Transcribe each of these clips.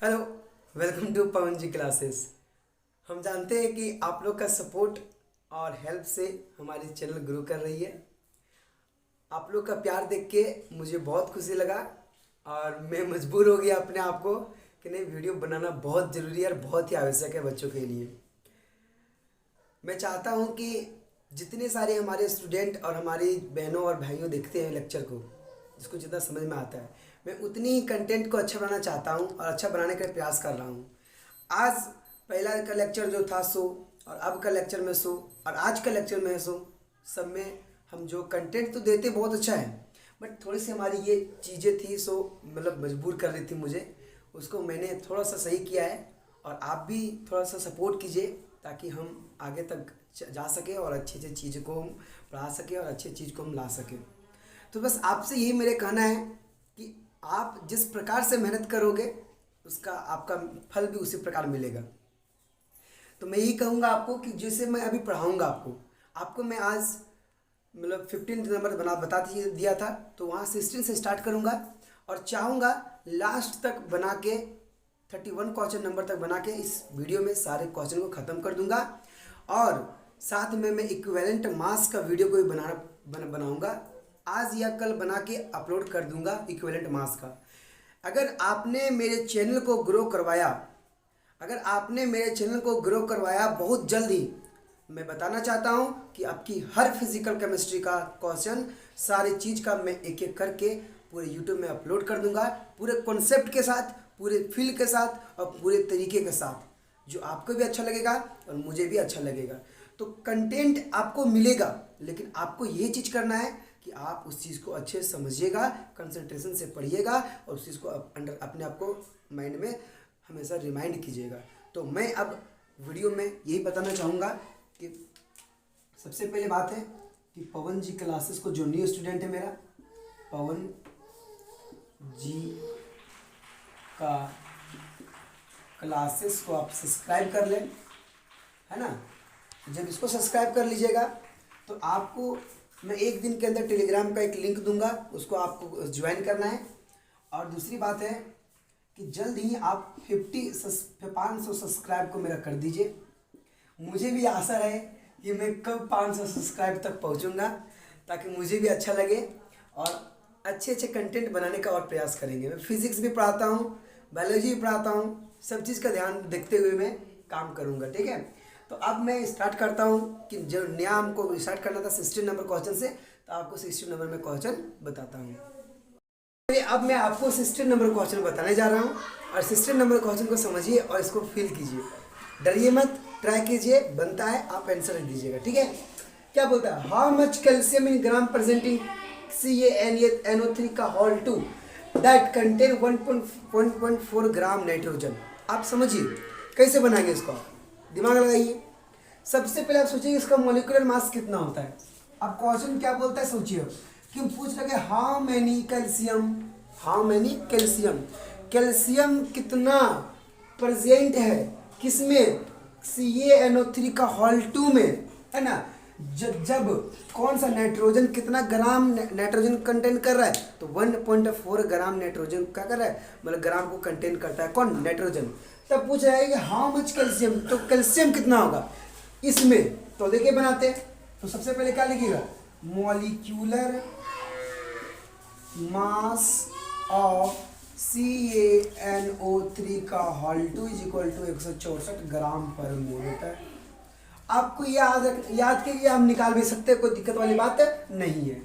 Hello, welcome to Pavan ji classes. हम जानते हैं कि आप लोग का सपोर्ट और हेल्प से हमारी चैनल ग्रो कर रही है। आप लोग का प्यार देख के मुझे बहुत खुशी लगा और मैं मजबूर हो गया अपने आप को कि नहीं, वीडियो बनाना बहुत ज़रूरी है और बहुत ही आवश्यक है बच्चों के लिए। मैं चाहता हूँ कि जितने सारे हमारे स्टूडेंट और हमारी बहनों और भाइयों देखते हैं लेक्चर को, जिसको जितना समझ में आता है, मैं उतनी ही कंटेंट को अच्छा बनाना चाहता हूँ और अच्छा बनाने का प्रयास कर रहा हूँ। आज पहला का लेक्चर जो था सो, और अब का लेक्चर में सो, और आज का लेक्चर में सो, सब में हम जो कंटेंट तो देते बहुत अच्छा है, बट थोड़ी सी हमारी ये चीज़ें थी सो मतलब मजबूर कर रही थी मुझे। उसको मैंने थोड़ा सा सही किया है और आप भी थोड़ा सा सपोर्ट कीजिए ताकि हम आगे तक जा सके और अच्छी अच्छी चीज़ को हम पढ़ा सके और अच्छी चीज़ को हम ला सकें। तो बस आपसे यही मेरे कहना है कि आप जिस प्रकार से मेहनत करोगे उसका आपका फल भी उसी प्रकार मिलेगा। तो मैं यही कहूँगा आपको कि जैसे मैं अभी पढ़ाऊँगा आपको मैं आज मतलब 15 नंबर बता दिया था, तो वहाँ 16 से स्टार्ट करूँगा और चाहूँगा लास्ट तक बना के 31 क्वेश्चन नंबर तक बना के इस वीडियो में सारे क्वेश्चन को ख़त्म कर दूँगा। और साथ में मैं इक्विवेलेंट मास का वीडियो को भी बनाऊँगा। आज या कल बना के अपलोड कर दूँगा इक्विवेलेंट मास का। अगर आपने मेरे चैनल को ग्रो करवाया बहुत जल्दी, मैं बताना चाहता हूं कि आपकी हर फिजिकल केमिस्ट्री का क्वेश्चन सारी चीज़ का मैं एक एक करके पूरे यूट्यूब में अपलोड कर दूंगा, पूरे कॉन्सेप्ट के साथ, पूरे फील के साथ और पूरे तरीके के साथ, जो आपको भी अच्छा लगेगा और मुझे भी अच्छा लगेगा। तो कंटेंट आपको मिलेगा, लेकिन आपको ये चीज़ करना है कि आप उस चीज़ को अच्छे से समझिएगा, कंसंट्रेशन से पढ़िएगा और उस चीज़ को अपने आप को माइंड में हमेशा रिमाइंड कीजिएगा। तो मैं अब वीडियो में यही बताना चाहूँगा कि सबसे पहले बात है कि पवन जी क्लासेस को जो न्यू स्टूडेंट है मेरा, पवन जी का क्लासेस को आप सब्सक्राइब कर लें, है ना। जब इसको सब्सक्राइब कर लीजिएगा तो आपको मैं एक दिन के अंदर टेलीग्राम का एक लिंक दूंगा, उसको आपको ज्वाइन करना है। और दूसरी बात है कि जल्द ही आप 500 सब्सक्राइब को मेरा कर दीजिए। मुझे भी आशा है कि मैं कब 500 सब्सक्राइब तक पहुंचूंगा, ताकि मुझे भी अच्छा लगे और अच्छे अच्छे कंटेंट बनाने का और प्रयास करेंगे। मैं फिजिक्स भी पढ़ाता हूँ, बायोलॉजी भी पढ़ाता हूँ, सब चीज़ का ध्यान देखते हुए मैं काम करूँगा, ठीक है। तो अब मैं स्टार्ट करता हूँ कि जो नया हमको स्टार्ट करना था 16 नंबर क्वेश्चन से, तो आपको 16 नंबर में क्वेश्चन बताता हूँ। अब मैं आपको 16 नंबर क्वेश्चन बताने जा रहा हूँ और 16 नंबर क्वेश्चन को समझिए और इसको फील कीजिए, डरिए मत, ट्राई कीजिए, बनता है आप आंसर दीजिएगा, ठीक है। क्या बोलता है, how much calcium in gram presenting CaNO3 का whole 2 that contain 1.4 gram nitrogen. आप समझिए कैसे बनाएंगे इसको, दिमाग लगाइए। सबसे पहले आप सोचिए इसका मोलिकुलर मास कितना होता है। अब क्वेश्चन क्या बोलता है सोचिए, क्यों पूछ रहे हाउ मैनी कैल्शियम, कैल्शियम कितना प्रेजेंट है किसमें, CaNO3 का होल 2 में, है ना। जब कौन सा नाइट्रोजन कितना ग्राम नाइट्रोजन कंटेन कर रहा है, तो 1.4 ग्राम नाइट्रोजन क्या कर रहा है, मतलब ग्राम को कंटेन करता है कौन, नाइट्रोजन। तब पूछ रहा है कि हाउ मच कैल्शियम, तो कैल्शियम कितना होगा इसमें, तो देखिए बनाते हैं। तो सबसे पहले क्या लिखिएगा, मॉलिक्यूलर मास ऑफ CaNO3 का होल 2 इज इक्वल टू 164 ग्राम पर मोल। आपको याद के लिए हम निकाल भी सकते हैं, कोई दिक्कत वाली बात नहीं है।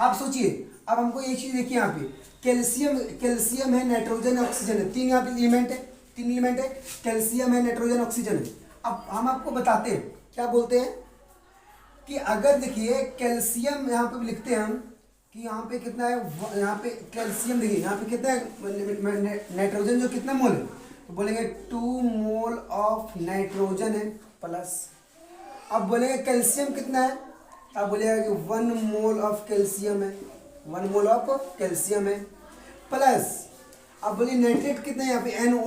आप सोचिए, अब हमको ये चीज़ देखिए, यहाँ पे कैल्शियम है, नाइट्रोजन है, ऑक्सीजन है, तीन यहाँ पे तीन एलिमेंट है, कैल्शियम है, नाइट्रोजन, ऑक्सीजन है। अब हम आपको बताते हैं क्या बोलते हैं कि अगर देखिए कैल्शियम यहाँ पे लिखते हैं हम कि यहाँ पे कितना है, यहाँ पे कैल्शियम देखिए यहाँ पे कितना है, नाइट्रोजन जो कितना मोल है, तो बोलेंगे 2 मोल ऑफ नाइट्रोजन है प्लस, अब बोलेंगे कैल्शियम कितना है, अब बोलेगा कि 1 मोल ऑफ कैल्शियम है, 1 मोल ऑफ कैल्शियम है प्लस, अब बोलिए नाइट्रेट कितना है, यहाँ पे NO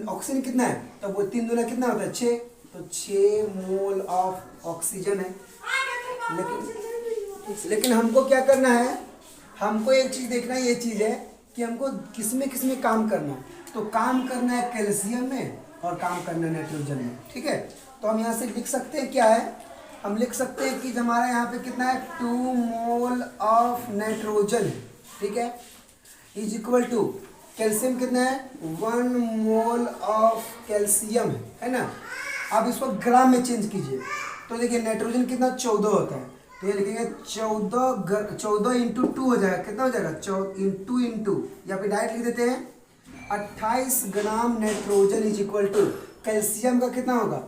ऑक्सीजन कितना है, तो वो 3 दूना कितना होता है 6, तो 6 मोल ऑफ ऑक्सीजन है। लेकिन हमको क्या करना है, हमको एक चीज़ देखना है, ये चीज़ है कि हमको किस में काम करना है। तो काम करना है कैल्शियम में और काम करना है नाइट्रोजन में, ठीक है। तो हम यहाँ से लिख सकते हैं क्या है, हम लिख सकते हैं कि हमारा यहाँ पे कितना है 2 मोल ऑफ नाइट्रोजन, ठीक है, इज इक्वल टू कैल्शियम कितना है 1 मोल ऑफ कैल्शियम है ना। अब इसको ग्राम में चेंज कीजिए तो देखिए नाइट्रोजन कितना 14 होता है, तो ये लिखेंगे 14 इंटू 2 हो जाएगा, कितना हो जाएगा 14 इंटू यहाँ पे डायरेक्ट लिख देते हैं 28 gram nitrogen is equal to calcium का कितना होगा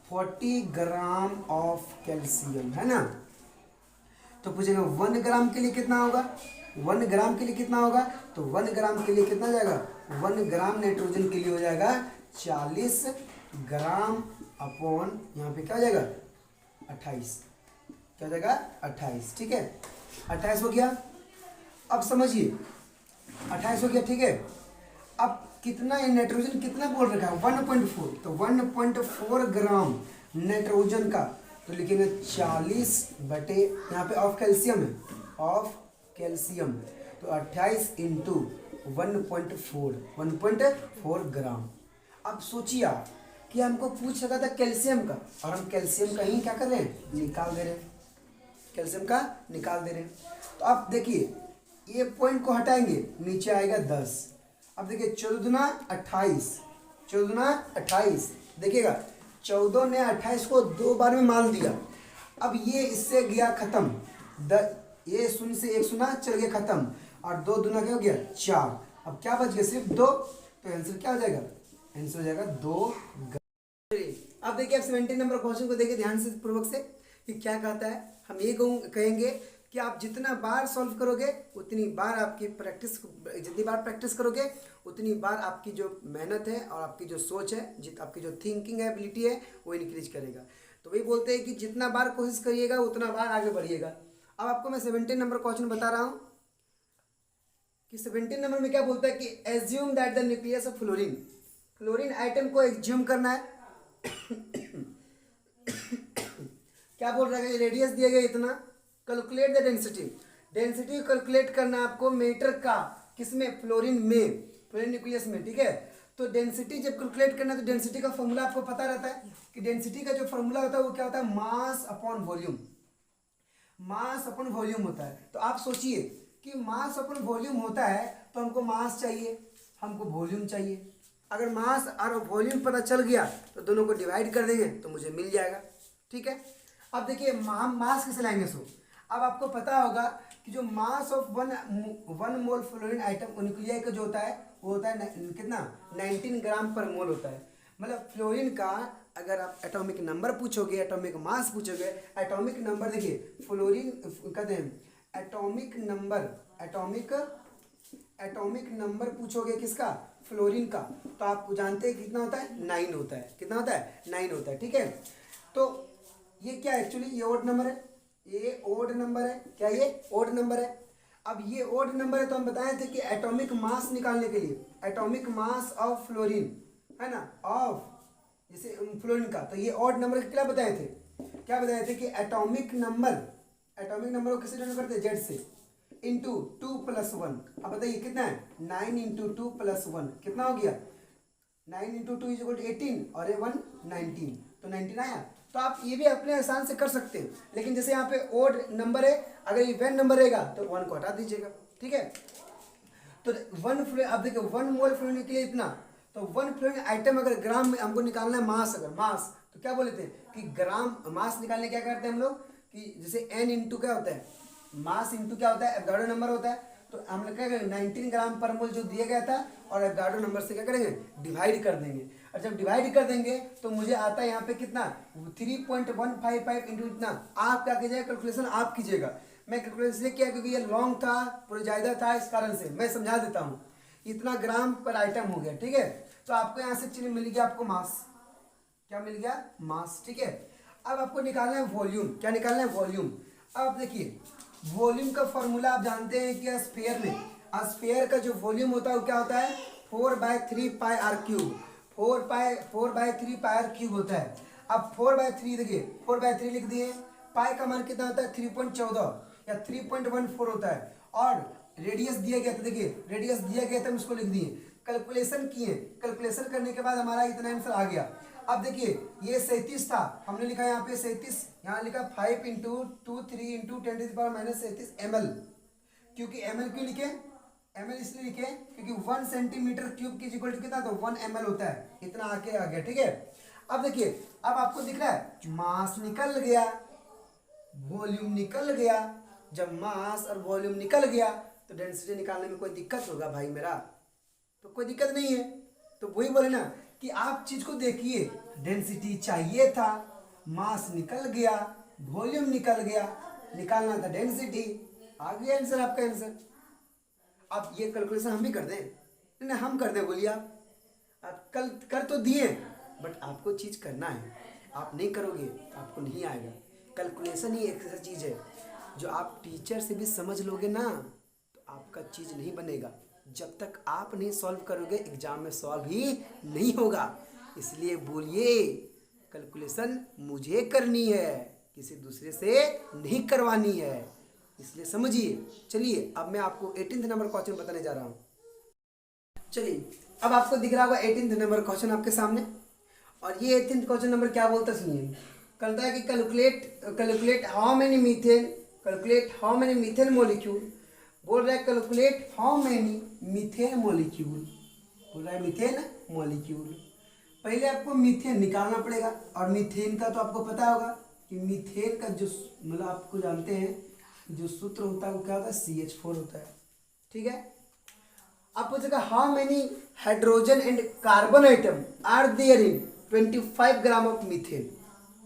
40 ग्राम ऑफ कैल्शियम, है ना। तो पूछेगा 1 ग्राम के लिए कितना होगा, 1 ग्राम के लिए कितना होगा, तो 1 ग्राम के लिए कितना जाएगा 1 ग्राम नाइट्रोजन के लिए हो जाएगा 40 ग्राम अपॉन यहाँ पे क्या हो जाएगा 28, क्या हो जाएगा 28, ठीक है 28 हो गया। अब समझिए 28 हो गया, ठीक है। अब कितना नाइट्रोजन कितना बोल रखा है 1.4, तो 1.4 ग्राम नाइट्रोजन का तो लिखेंगे 40 बटे यहाँ पे ऑफ कैल्शियम है, ऑफ कैल्शियम, तो 28 इंटू 1.4 ग्राम। अब सोचिए आप कि हमको पूछ रखा था कैल्शियम का और हम कैल्शियम का ही क्या कर रहे हैं निकाल दे रहे हैं, कैल्शियम का निकाल दे रहे हैं। तो अब देखिए ये पॉइंट को हटाएंगे नीचे आएगा 10। अब देखिए 14 दूना 28, 14 दूना 28, देखिएगा 14 ने 28 को 2 बार में मान दिया। अब ये इससे गया खत्म, ये 0 से 1 सुना चल गया खत्म, और 2 दूना क्या हो गया 4, अब क्या बच गया सिर्फ 2, तो आंसर क्या हो जाएगा, आंसर हो जाएगा 2। अब देखिए आप 17 नंबर क्वेश्चन को देखिए ध्यान से पूर्वक से कि क्या कहता है। हम ये कहेंगे कि आप जितना बार सॉल्व करोगे उतनी बार आपकी प्रैक्टिस, जितनी बार प्रैक्टिस करोगे उतनी बार आपकी जो मेहनत है और आपकी जो सोच है, आपकी जो थिंकिंग एबिलिटी है वो इंक्रीज करेगा। तो वही बोलते हैं कि जितना बार कोशिश करिएगा उतना बार आगे बढ़िएगा। अब आपको मैं 17 नंबर क्वेश्चन बता रहा हूँ कि 17 नंबर में क्या बोलता है कि assume that the nucleus of fluorine, fluorine item को एज्यूम करना है क्या बोल रहा है, रेडियस दिया गया इतना, calculate the density, density calculate करना आपको मीटर का, किसमें फ्लोरीन में, फ्लोरीन न्यूक्लियस में, ठीक है। तो डेंसिटी जब कैलकुलेट करना है तो डेंसिटी का फॉर्मूला आपको पता रहता है कि डेंसिटी का जो फॉर्मूला होता है वो क्या होता है mass upon volume, mass upon volume होता है। तो आप सोचिए कि मास अपॉन वॉल्यूम होता है तो हमको मास चाहिए, हमको वॉल्यूम चाहिए। अगर मास और वॉल्यूम पता चल गया तो दोनों को डिवाइड कर देंगे तो मुझे मिल जाएगा, ठीक है। अब देखिए हम मास किसे लाएंगे, सो अब आपको पता होगा कि जो mass of one mole fluorine item nuclei का जो होता है वो होता है कितना 19 ग्राम पर मोल होता है। मतलब फ्लोरीन का अगर आप एटॉमिक नंबर पूछोगे, एटॉमिक मास पूछोगे, एटॉमिक नंबर देखिए फ्लोरीन कहते हैं एटॉमिक नंबर पूछोगे किसका, फ्लोरीन का, तो आप जानते हैं कितना होता है 9 होता है, कितना होता है 9 होता है, ठीक है। तो ये क्या एक्चुअली ये ओड नंबर है, ये ओड नंबर है, क्या ये ओड नंबर है। अब ये ओड नंबर है तो हम बताए थे कि एटॉमिक मास निकालने के लिए, एटॉमिक मास ऑफ फ्लोरीन है ना, ऑफ जैसे फ्लोरीन का, तो ये ओड नंबर क्या बताए थे, क्या बताए थे कि एटॉमिक नंबर को किससे डिनोट करते हैं जेड से, इंटू 2 + 1। अब बताइए कितना है 9 × 2 + 1 कितना हो गया, 9 × 2 = 18 और ये 1 19, तो 19 आया। तो आप ये भी अपने आसान से कर सकते हैं, लेकिन जैसे यहाँ पे ओड नंबर है, अगर इवन नंबर रहेगा तो 1 को हटा दीजिएगा, ठीक है। तो अब देखिए 1 मोल फ्लोरीन के लिए इतना, तो 1 फ्लोरीन आइटम अगर ग्राम में हमको निकालना है मास, अगर मास तो क्या बोलते हैं कि ग्राम मास निकालने क्या करते हैं हम लोग कि जैसे n इंटू क्या होता है मास इंटू क्या होता है एवोगाड्रो नंबर होता है, तो हम लोग क्या करेंगे 19 ग्राम पर मोल जो दिया गया था और एवोगाड्रो नंबर से क्या करेंगे डिवाइड कर देंगे, और जब डिवाइड कर देंगे तो मुझे आता है यहाँ पे कितना 3.155 इंटू इतना। आप क्या कीजिएगा कैलकुलेशन आप कीजिएगा, मैं कैलकुलेशन इसलिए किया क्योंकि ये लॉन्ग था पूरा ज़्यादा था, इस कारण से मैं समझा देता हूँ। इतना ग्राम पर आइटम हो गया, ठीक है। तो आपको यहाँ से चीज मिल गया, आपको मास, क्या मिल गया मास, ठीक है। अब आपको निकालना है वॉल्यूम, क्या निकालना है वॉल्यूम। अब देखिए वॉल्यूम का फॉर्मूला आप जानते हैं कि स्फीयर में, स्फीयर का जो वॉल्यूम होता है वो क्या होता है 4/3 πr³, 4/3 πr³ होता है। अब 4/3 देखिए 4/3 लिख दिए, पाई का मान कितना होता है 3.14 या 3.14 होता है, और रेडियस दिया गया था, देखिए रेडियस दिया गया था हम उसको लिख दिए, कैलकुलेशन किए, कैलकुलेशन करने के बाद हमारा इतना आंसर आ गया। अब देखिए ये 37 था, हमने लिखा यहाँ पे 37, यहाँ लिखा 5 इंटू 2 3 इंटू 10⁻⁻37 ml। क्योंकि ml क्यों लिखे, ml इसलिए लिखे क्योंकि 1 सेंटीमीटर क्यूब की इक्वल टू कितना, तो 1 ml होता है, इतना आके आ गया। ठीक है, अब देखिए अब आपको दिख रहा है मास निकल गया, वॉल्यूम निकल गया। जब मास और वॉल्यूम निकल गया तो डेंसिटी निकालने में कोई दिक्कत होगा भाई मेरा, तो कोई दिक्कत नहीं है। तो वही बोले ना कि आप चीज को देखिए, डेंसिटी चाहिए था, मास निकल गया, वॉल्यूम निकल गया, निकालना था डेंसिटी, आ गया आंसर आपका आंसर। अब ये कैलकुलेशन हम भी कर दें, नहीं हम कर दें, बोलिए आप कल कर तो दिए, बट आपको चीज करना है, आप नहीं करोगे तो आपको नहीं आएगा। कैलकुलेशन ही एक ऐसा चीज है जो आप टीचर से भी समझ लोगे ना तो आपका चीज नहीं बनेगा। जब तक आप नहीं सॉल्व करोगे एग्जाम में सॉल्व ही नहीं होगा। इसलिए बोलिए कैलकुलेशन मुझे करनी है, किसी दूसरे से नहीं करवानी है, इसलिए समझिए। चलिए अब मैं आपको 18 नंबर क्वेश्चन बताने जा रहा हूँ। चलिए अब आपको दिख रहा होगा 18 नंबर क्वेश्चन आपके सामने, और ये 18 क्वेश्चन नंबर क्या बोलता है सुनिए। कहता है कि calculate how many methane molecule, बोल रहा है calculate how many methane molecule, बोल रहा है मीथेन मॉलिक्यूल। पहले आपको मीथेन निकालना पड़ेगा, और मीथेन का तो आपको पता होगा कि मीथेन का जो मतलब आपको जानते हैं जो सूत्र होता है वो क्या होता है, CH4 होता है। ठीक है, आप पूछेगा how many hydrogen and carbon atom are there in 25 gram of methane.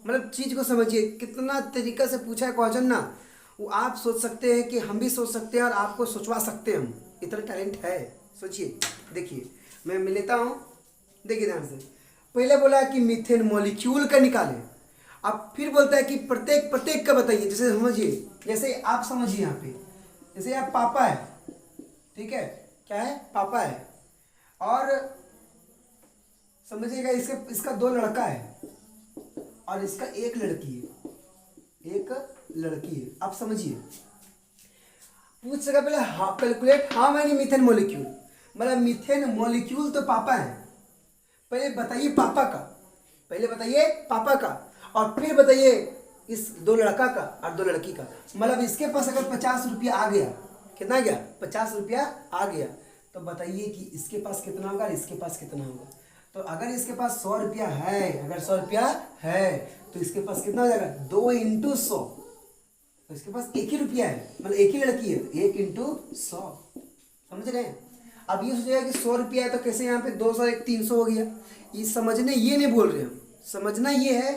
मतलब चीज को समझिए, कितना तरीका से पूछा है क्वेश्चन ना, वो आप सोच सकते हैं कि हम भी सोच सकते हैं और आपको सोचवा सकते हैं हम, इतना टैलेंट है। सोचिए, देखिए मैं लेता हूँ, देखिए ध्यान से। पहले बोला कि मीथेन मॉलिक्यूल का निकालें, अब फिर बोलता है कि प्रत्येक का बताइए। जैसे समझिए, जैसे आप समझिए यहाँ पे, जैसे आप पापा है, ठीक है, क्या है, पापा है, और समझिएगा इसका 2 लड़का है और इसका 1 लड़की है, 1 लड़की है। आप समझिए, पूछ सका पहले calculate how many methane molecule, मतलब मीथेन मॉलिक्यूल तो पापा है, पहले बताइए पापा का, पहले बताइए पापा का, और फिर बताइए इस 2 लड़का का और 2 लड़की का। मतलब इसके पास अगर 50 रुपया आ गया, कितना गया, 50 रुपया आ गया, तो बताइए कि इसके पास कितना होगा और इसके पास कितना होगा। तो अगर इसके पास 100 रुपया है, अगर 100 रुपया है तो इसके पास कितना हो जाएगा, 2 इंटू 100, तो इसके पास 1 ही रुपया है, मतलब 1 ही लड़की है, 1 इंटू 100। समझ रहे हैं। अब ये सोचेगा कि 100 रुपया है तो कैसे यहाँ पे 200 1 300 हो गया। ये समझने ये नहीं बोल रहे हम, समझना ये है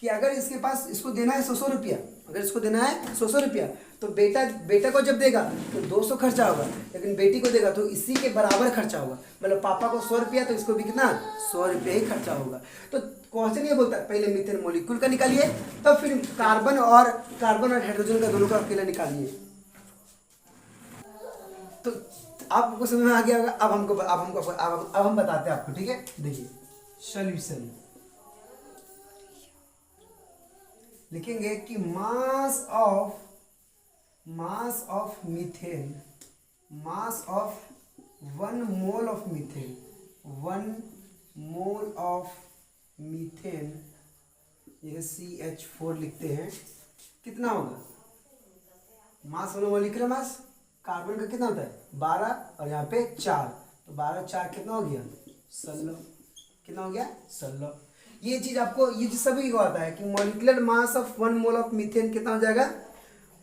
कि अगर इसके पास इसको देना है 100 रुपया, अगर इसको देना है 100 रुपया, तो बेटा को जब देगा तो 200 खर्चा होगा, लेकिन बेटी को देगा तो इसी के बराबर खर्चा होगा। मतलब पापा को 100 रुपया तो इसको भी कितना, 100 रुपया ही खर्चा होगा। तो क्वेश्चन ये बोलता है पहले मीथेन मॉलिक्यूल का निकालिए, तो फिर कार्बन और हाइड्रोजन का दोनों का अकेला निकालिए। तो आपको समझ में आ गया होगा। अब हम बताते हैं आपको, ठीक है। देखिए सॉल्यूशन लिखेंगे कि मास of methane, mass of 1 mole of methane, 1 mole of methane, ये CH4 लिखते हैं, कितना होगा, मास वाला मॉलिक्यूलर मास कार्बन का कितना होता है 12, और यहाँ पे 4, तो 12 4 कितना हो गया 16, कितना हो गया 16। ये चीज आपको, ये चीज सभी को आता है कि molecular mass of 1 mole of methane कितना हो जाएगा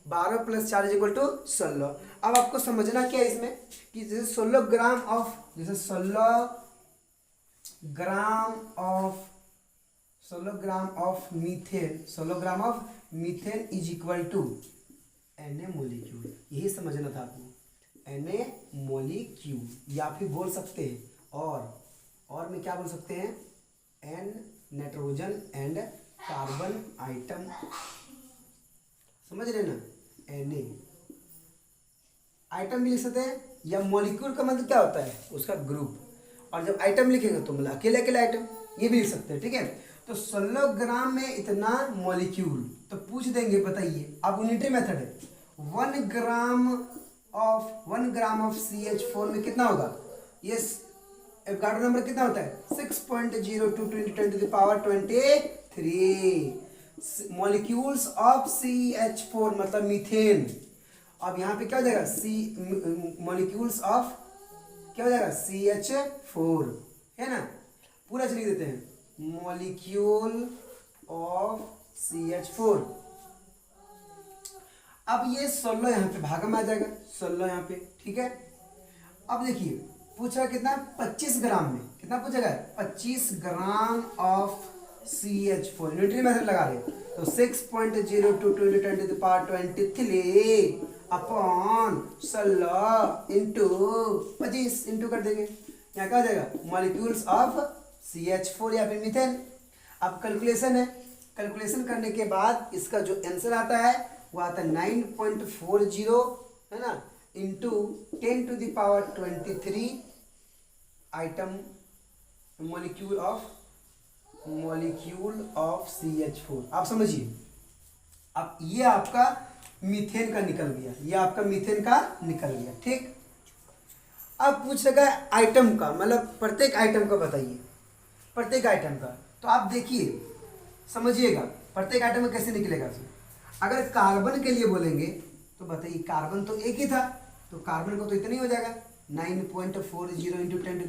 12 + 4 = 16। अब आपको समझना क्या है इसमें कि जैसे 16 ग्राम ऑफ, जैसे 16 ग्राम of methane, 16 gram of methane = Na molecule. यही समझना था आपको, Na मोलिक्यूल, या फिर बोल सकते हैं और में क्या बोल सकते हैं, N nitrogen and carbon item, समझ रहे ना, Na आइटम भी लिख सकते हैं, या मॉलिक्यूल का मतलब क्या होता है उसका ग्रुप, और जब आइटम लिखेंगे तो मतलब अकेले अकेले आइटम, ये भी लिख सकते हैं, ठीक है। तो 16 ग्राम में इतना मॉलिक्यूल, तो पूछ देंगे बताइए, अब यूनिटरी मेथड है, 1 ग्राम ऑफ CH4 में कितना होगा, ये एवोगाड्रो नंबर कितना होता है 6.02 × 10⁻23 मॉलिक्यूल्स ऑफ CH4 मतलब मीथेन। अब यहाँ पे क्या हो जाएगा मॉलिक्यूल्स ऑफ क्या हो जाएगा CH4 है ना, पूरा लिख देते हैं मॉलिक्यूल ऑफ CH4। अब ये 16 यहाँ पे भागा में आ जाएगा, 16 यहाँ पे, ठीक है। अब देखिए पूछा कितना 25 ग्राम में, कितना पूछेगा 25 gram of CH4 nutri method लगा रहे तो 6.02 × 10⁻23 अपॉन 16 इंटू 25 इंटू कर देंगे, यहाँ क्या हो जाएगा मॉलिक्यूल्स ऑफ CH4 या फिर मीथेन। अब कैलकुलेशन है, कैलकुलेशन करने के बाद इसका जो आंसर आता है वो आता है 9.40 है ना into 10⁻23 item molecule of CH4। आप समझिए, अब ये आपका मीथेन का निकल गया, ये आपका मीथेन का निकल गया, ठीक। अब पूछेगा आइटम का, मतलब प्रत्येक आइटम का बताइए, प्रत्येक आइटम का। तो आप देखिए समझिएगा प्रत्येक आइटम में कैसे निकलेगा। अगर कार्बन के लिए बोलेंगे तो बताइए कार्बन तो एक ही था, तो कार्बन को तो इतना ही हो जाएगा 9.40 ×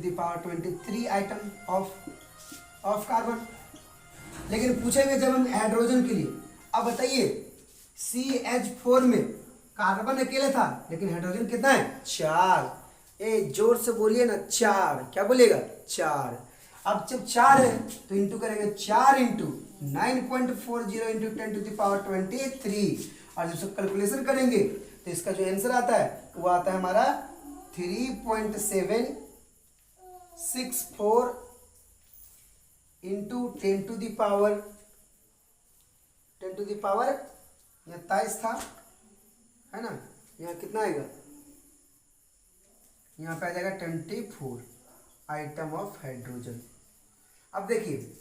10⁻23 आइटम ऑफ कार्बन। लेकिन पूछेंगे जब हम हाइड्रोजन के लिए, अब बताइए CH4 में कार्बन अकेले था लेकिन हाइड्रोजन कितना है 4। जोर से बोलिए ना 4, क्या बोलिएगा 4। अब जब 4 है तो इंटू करेंगे 4 इंटू 9.40 × 10⁻23 और जब कैलकुलेशन करेंगे तो इसका जो आंसर आता है वो आता है हमारा 3.764 इंटू 10⁻23 था, है ना। यहाँ कितना आएगा, यहाँ पे आ जाएगा 24 आइटम ऑफ हाइड्रोजन। अब देखिए,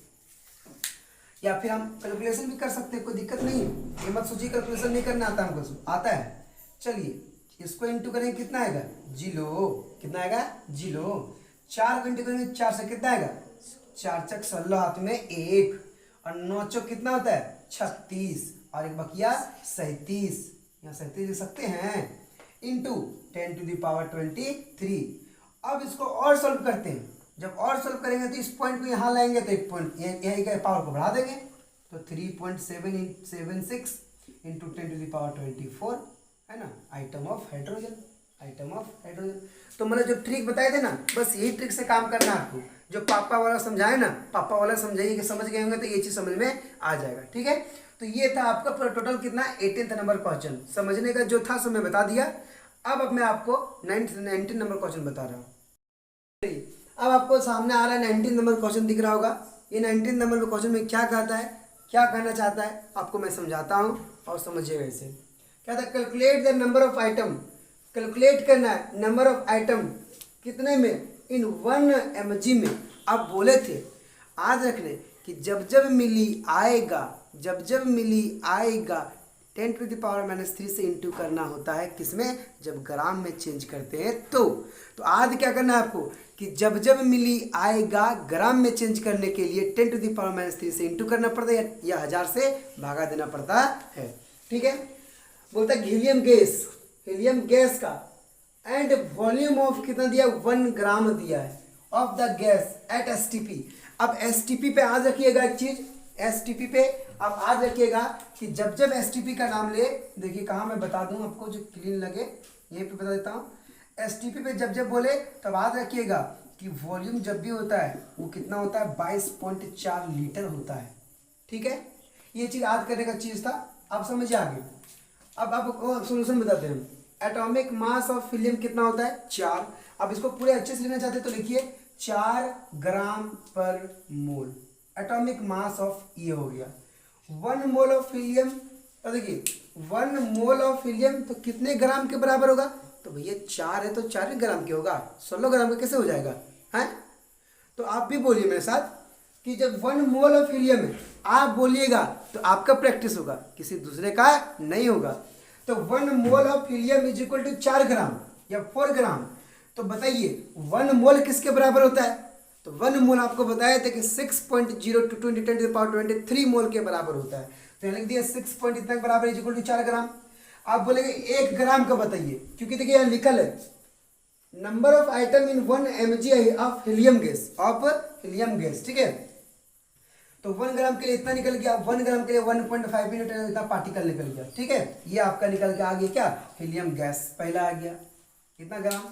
या फिर हम कैलकुलेशन भी कर सकते हैं, कोई दिक्कत नहीं है, ये मत सोचिए कैलकुलेशन नहीं करना आता हमको, आता है। चलिए इसको इंटू करेंगे कितना आएगा जीरो, कितना आएगा जीरो। 4 को इंटू करेंगे 4 से कितना आएगा 4 चक 16 हाथ में 1 और 9 चौक कितना होता है 36 और एक बकिया 37, यहाँ 37 लिख सकते हैं इंटू 10⁻23। अब इसको और सॉल्व करते हैं, जब और सॉल्व करेंगे तो इस पॉइंट को यहाँ लाएंगे तो एक पॉइंट यही का पावर को बढ़ा देंगे तो 3.776 इंटू 10⁻24 है ना item of hydrogen, item of hydrogen. तो मैंने जो ट्रिक बताए थे ना, बस यही ट्रिक से काम करना है आपको। जो पापा वाला समझाए ना, पापा वाला समझाइए कि समझ गए होंगे तो ये चीज़ समझ में आ जाएगा, ठीक है। तो ये था आपका पूरा टोटल कितना 18th नंबर क्वेश्चन, समझने का जो था सब मैं बता दिया। अब मैं आपको 19 नंबर क्वेश्चन बता रहा हूँ। अब आपको सामने आ रहा है 19 नंबर क्वेश्चन दिख रहा होगा। ये 19 नंबर क्वेश्चन में क्या कहता है, क्या कहना चाहता है आपको मैं समझाता हूँ और समझिएगा इसे। क्या था, calculate the number of item, calculate करना है नंबर ऑफ आइटम कितने में इन 1 mg में। आप बोले थे याद रखने कि जब जब मिली आएगा 10⁻³ से इंटू करना होता है किसमें, जब ग्राम में चेंज करते हैं तो आज क्या करना है आपको कि जब जब मिली आएगा ग्राम में चेंज करने के लिए 10⁻³ से इंटू करना पड़ता है या 1000 से भागा देना पड़ता है, ठीक है। बोलता है हीलियम गैस का एंड वॉल्यूम ऑफ कितना दिया 1 ग्राम दिया है of the gas at STP। अब STP पे याद रखिएगा एक चीज, STP पे आप याद रखिएगा कि जब जब STP का नाम ले, देखिए कहाँ मैं बता दूं आपको जो क्लीन लगे, यहीं पे बता देता हूँ। STP पे जब जब बोले तब याद रखिएगा कि वॉल्यूम जब भी होता है वो कितना होता है 22.4 लीटर होता है, ठीक है। ये चीज़ याद करने का चीज़ था, आप समझिए आगे। अब आपको सोल्यूशन बताते हैं। एटॉमिक मास ऑफ हीलियम कितना होता है 4। अब इसको पूरे अच्छे से लेना चाहते हैं तो लिखिए 4 ग्राम पर मोल एटॉमिक मास ऑफ, ये हो गया 1 मोल ऑफ हीलियम। तो देखिए 1 मोल ऑफ हीलियम तो कितने ग्राम के बराबर होगा, तो भैया 4 है तो 4 ग्राम के होगा, 16 ग्राम का कैसे हो जाएगा है। तो आप भी बोलिए मेरे साथ कि जब 1 मोल ऑफ हीलियम है आप बोलिएगा तो आपका प्रैक्टिस होगा, किसी दूसरे का नहीं होगा। तो 1 mole of helium is equal to 4 gram या 4 ग्राम। तो बताइए 1 मोल किसके बराबर होता है, तो 1 मोल आपको बताया था कि 6.02 × 10⁻23 मोल के बराबर होता है। तो यहाँ लिख दिया 6 पॉइंट इतना के बराबर इक्वल टू 4 ग्राम। आप बोलेंगे 1 ग्राम का बताइए, क्योंकि देखिए यहाँ लिखल है number of item in 1 mg of helium gas, ठीक है। तो 1 ग्राम के लिए इतना निकल गया, 1 ग्राम के लिए 1.5 न्यूटन इतना पार्टिकल निकल गया, ठीक है। ये आपका निकल के आ गया क्या, हीलियम गैस पहला आ गया कितना ग्राम।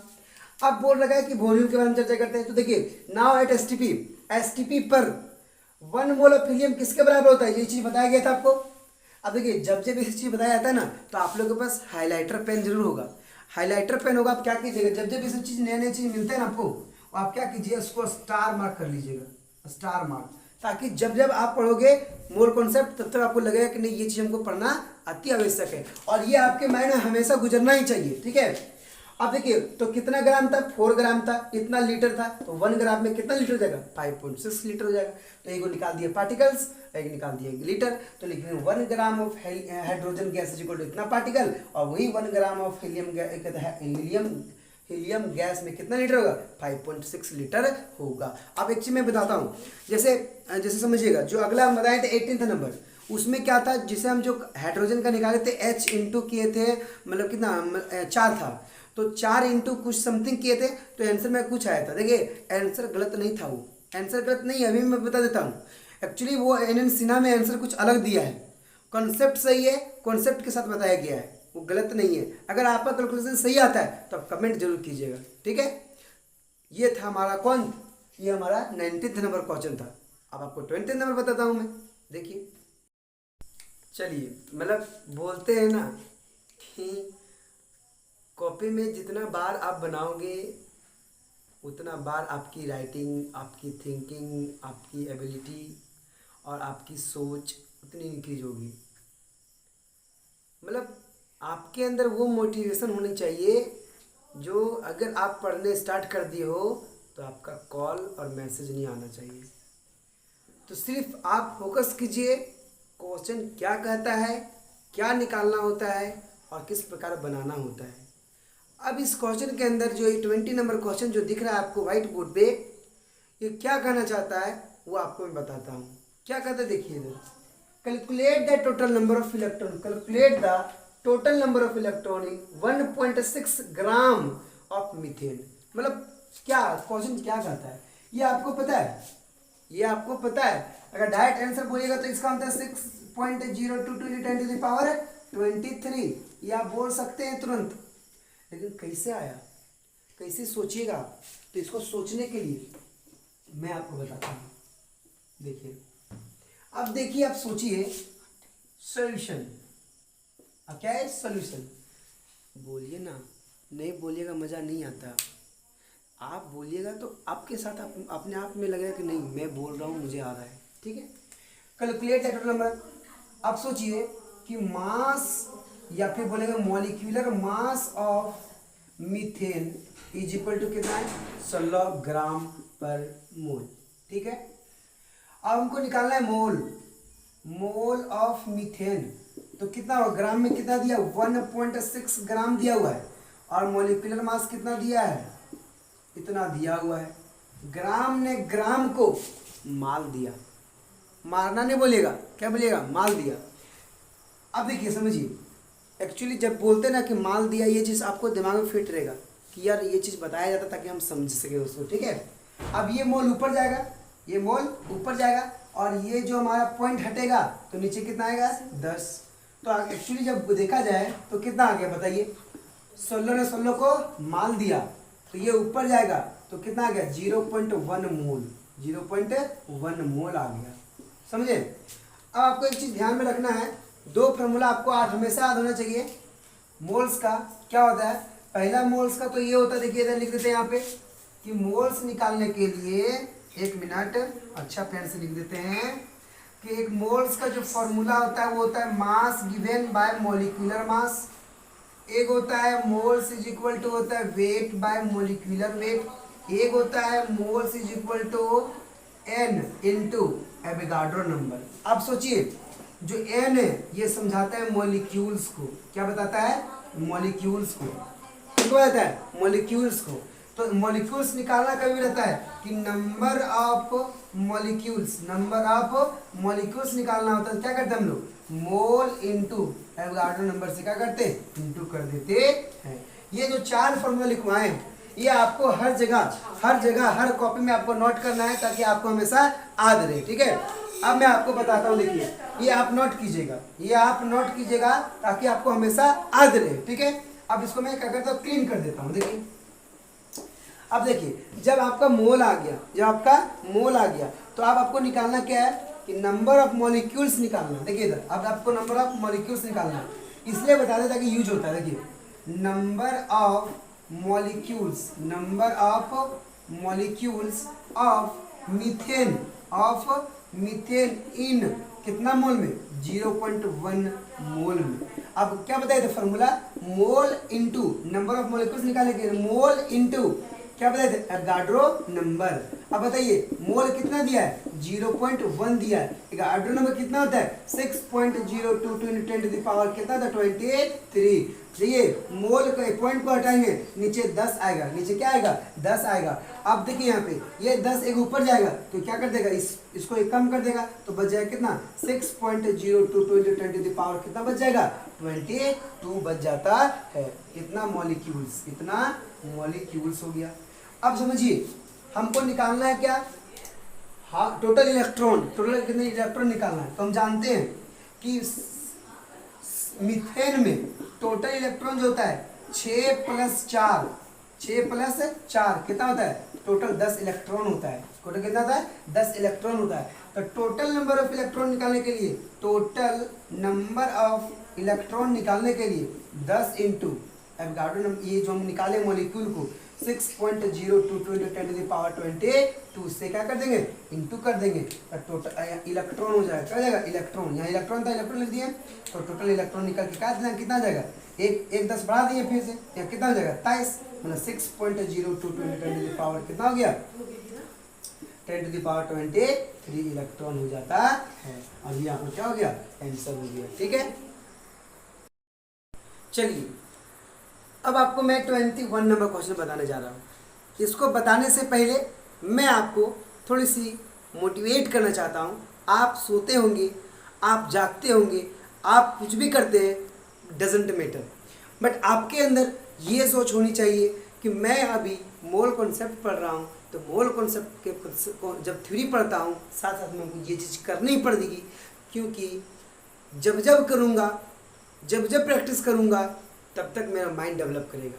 अब बोल रखा है कि वॉल्यूम के बारे में चर्चा करते हैं। तो देखिए नाउ एट एसटीपी पर 1 मोल ऑफ हीलियम किसके बराबर होता है, ये चीज बताया गया था आपको। अब देखिए जब जब इस चीज बताया जाता है ना, तो आप लोगों के पास हाईलाइटर पेन जरूर होगा। हाईलाइटर पेन होगा, आप क्या कीजिएगा, जब जब ये सब चीज नए नए चीज मिलते हैं ना आपको, आप क्या कीजिए उसको स्टार मार्क कर लीजिएगा, स्टार मार्क, ताकि जब जब आप पढ़ोगे मोल कॉन्सेप्ट तब तक आपको लगेगा कि नहीं ये चीज हमको पढ़ना अति आवश्यक है, और ये आपके माइंड में हमेशा गुजरना ही चाहिए, ठीक है। अब देखिए तो कितना ग्राम था, 4 ग्राम था, इतना लीटर था, तो 1 ग्राम में कितना लीटर हो जाएगा, 5.6 लीटर हो जाएगा। तो एक निकाल दिए पार्टिकल्स, एक निकाल दिए लीटर, तो लिखेंगे 1 gram of hydrogen gas is equal to इतना पार्टिकल, और वही 1 ग्राम ऑफ हीलियम गैस में कितना लीटर होगा, 5.6 लीटर होगा। अब एक चीज मैं बताता हूँ, जैसे समझिएगा, जो अगला हम बताए थे 18th नंबर, उसमें क्या था, जिसे हम जो हाइड्रोजन का निकाले थे H इंटू किए थे, मतलब कितना 4 था, तो 4 इंटू कुछ समथिंग किए थे, तो आंसर में कुछ आया था। देखिए आंसर गलत नहीं था, वो आंसर गलत नहीं है, अभी मैं बता देता हूँ। एक्चुअली वो NN सिन्हा में आंसर कुछ अलग दिया है, कॉन्सेप्ट सही है, कॉन्सेप्ट के साथ बताया गया है, वो गलत नहीं है। अगर आपका कैलकुलेशन सही आता है तो आप कमेंट जरूर कीजिएगा, ठीक है। ये था हमारा ये हमारा 19th नंबर क्वेश्चन था। अब आपको 20th नंबर बताता हूँ मैं, देखिए। चलिए, मतलब बोलते हैं ना कि कॉपी में जितना बार आप बनाओगे उतना बार आपकी राइटिंग, आपकी थिंकिंग, आपकी एबिलिटी और आपकी सोच उतनी इंक्रीज होगी। मतलब आपके अंदर वो मोटिवेशन होनी चाहिए जो अगर आप पढ़ने स्टार्ट कर दिए हो तो आपका कॉल और मैसेज नहीं आना चाहिए। तो सिर्फ आप फोकस कीजिए क्वेश्चन क्या कहता है, क्या निकालना होता है और किस प्रकार बनाना होता है। अब इस क्वेश्चन के अंदर जो 20 नंबर क्वेश्चन जो दिख रहा है आपको व्हाइट बोर्ड पे, ये क्या कहना चाहता है वो आपको मैं बताता हूँ। क्या कहता है देखिए इधर, calculate the total number of electron, calculate the total number of electron in 1.6 gram of methane. मतलब क्या क्वेश्चन क्या कहता है ये आपको पता है, ये आपको पता है। अगर डायरेक्ट आंसर बोलिएगा तो इसका मतलब 6.022 × 10⁻23 ये आप बोल सकते हैं तुरंत, लेकिन कैसे आया, कैसे सोचिएगा। तो इसको सोचने के लिए मैं आपको बताता हूँ। देखिए, अब देखिए, आप सोचिए सॉल्यूशन। अब क्या है सॉल्यूशन, बोलिए ना, नहीं बोलिएगा मज़ा नहीं आता। आप बोलिएगा तो आपके साथ आप अपने आप में लगेगा कि नहीं मैं बोल रहा हूँ, मुझे आ रहा है, ठीक है। Calculate the total number. आप सोचिए कि मास या फिर बोलेगा molecular mass of methane is equal to कितना है, 16 ग्राम पर मोल, ठीक है। अब हमको निकालना है मोल ऑफ मीथेन, तो कितना हो, ग्राम में कितना दिया, 1.6 ग्राम दिया हुआ है, और मॉलिक्यूलर मास कितना दिया है, इतना दिया हुआ है। ग्राम ने ग्राम को माल दिया, मारना नहीं बोलेगा, क्या बोलेगा, माल दिया। अब देखिए समझिए, एक्चुअली जब बोलते ना कि माल दिया, ये चीज़ आपको दिमाग में फिट रहेगा कि यार ये चीज़ बताया जाता ताकि हम समझ सके उसको, ठीक है। अब ये मोल ऊपर जाएगा, ये मोल ऊपर जाएगा, और ये जो हमारा पॉइंट हटेगा तो नीचे कितना आएगा, 10। तो एक्चुअली जब देखा जाए तो कितना आ गया बताइए, 16 ने 16 को माल दिया, तो ये ऊपर जाएगा तो कितना आ गया, 0.1 मोल, 0.1 मोल आ गया, समझे। अब आपको एक चीज़ ध्यान में रखना है, 2 फार्मूला आपको आज हमेशा याद होना चाहिए मोल्स का। क्या होता है, पहला मोल्स का तो ये होता है, देखिए इधर लिख देते हैं यहाँ पे कि मोल्स निकालने के लिए, 1 मिनट, अच्छा पेन से लिख देते हैं कि एक मोल्स का जो फॉर्मूला होता है वो होता है mass given by molecular mass. एक होता है मोल्स इज इक्वल टू होता है वेट बाय मॉलिक्यूलर वेट। एक होता है moles is equal to n into Avogadro number. आप सोचिए जो n है ये समझाता है मॉलिक्यूल्स को, क्या बताता है, मॉलिक्यूल्स को, क्या बताता है, मॉलिक्यूल्स को। तो मॉलिक्यूल्स निकालना कभी रहता है कि नंबर ऑफ मॉलिक्यूल्स निकालना होता है। क्या करते हैं हम लोग, मोल इंटू एवोगाड्रो नंबर से क्या करते हैं, इंटू कर देते हैं। ये जो 4 फॉर्मूला लिखवाए हैं ये आपको हर जगह हर कॉपी में आपको नोट करना है ताकि आपको हमेशा याद रहे, ठीक है। अब मैं आपको बताता हूँ, देखिए ये आप नोट कीजिएगा, ताकि आपको हमेशा याद रहे, ठीक है। अब इसको मैं क्या करता हूँ, क्लीन कर देता हूँ। देखिए अब देखिए जब आपका मोल आ गया तो अब आपको निकालना क्या है कि नंबर ऑफ मॉलिक्यूल्स निकालना। देखिए इधर अब आपको नंबर ऑफ मॉलिक्यूल्स निकालना है, इसलिए बता देता कि यूज होता है। देखिए number of molecules of methane in कितना मोल में, 0.1 मोल में। अब क्या बताया था formula, mole into number of molecules निकालने के लिए मोल इंटू क्या बताए थे, एवोगाड्रो नंबर। अब बताइए मोल कितना दिया है, 0.1 दिया है। एवोगाड्रो नंबर कितना होता है, 6.022 × 10⁻, कितना था, 23। देखिए मोल का पॉइंट को हटाएंगे, नीचे 10 आएगा, नीचे क्या आएगा, 10 आएगा। अब देखिए यहाँ पे ये 10 एक ऊपर जाएगा तो क्या कर देगा, इसको एक कम कर देगा तो बच जाएगा कितना, 6.022 × 10⁻, कितना बच जाएगा, 22 बच जाता है। कितना मॉलिक्यूल्स हो गया। अब समझिए हमको निकालना है क्या, हाँ टोटल कितने इलेक्ट्रॉन निकालना है। तो हम जानते हैं कि मीथेन में टोटल इलेक्ट्रॉन जो होता है 6+4 कितना होता है, टोटल 10 इलेक्ट्रॉन होता है। टोटल कितना होता है, 10 इलेक्ट्रॉन होता है। तो टोटल नंबर ऑफ इलेक्ट्रॉन निकालने के लिए 10 इंटू एवोगाड्रो नंबर, ये जो हम निकाले मॉलिक्यूल को 6.022 × 10⁻22 से क्या कर देंगे, इंटू कर देंगे। टोटल इलेक्ट्रॉन हो जाएगा, क्या हो जाएगा, इलेक्ट्रॉन। यहाँ इलेक्ट्रॉन था, इलेक्ट्रन लिख दिए, तो टोटल इलेक्ट्रॉन निकल के कितना आ जाएगा, एक 10 बढ़ा दिए फिर से, यहाँ कितना हो जाएगा, 23, मतलब 6.022 × 10⁻, कितना हो गया, 10⁻23 इलेक्ट्रॉन हो जाता है। अब यहाँ पर क्या हो गया, आंसर हो गया, ठीक है। चलिए अब आपको मैं 21 नंबर क्वेश्चन बताने जा रहा हूँ। इसको बताने से पहले मैं आपको थोड़ी सी मोटिवेट करना चाहता हूँ। आप सोते होंगे, आप जागते होंगे, आप कुछ भी करते हैं, डजेंट मैटर, बट आपके अंदर ये सोच होनी चाहिए कि मैं अभी मोल कॉन्सेप्ट पढ़ रहा हूँ, तो मोल कॉन्सेप्ट के जब थ्योरी पढ़ता हूँ साथ साथ में मुझे ये चीज़ करनी पड़ेगी, क्योंकि जब जब प्रैक्टिस करूँगा तब तक मेरा माइंड डेवलप करेगा।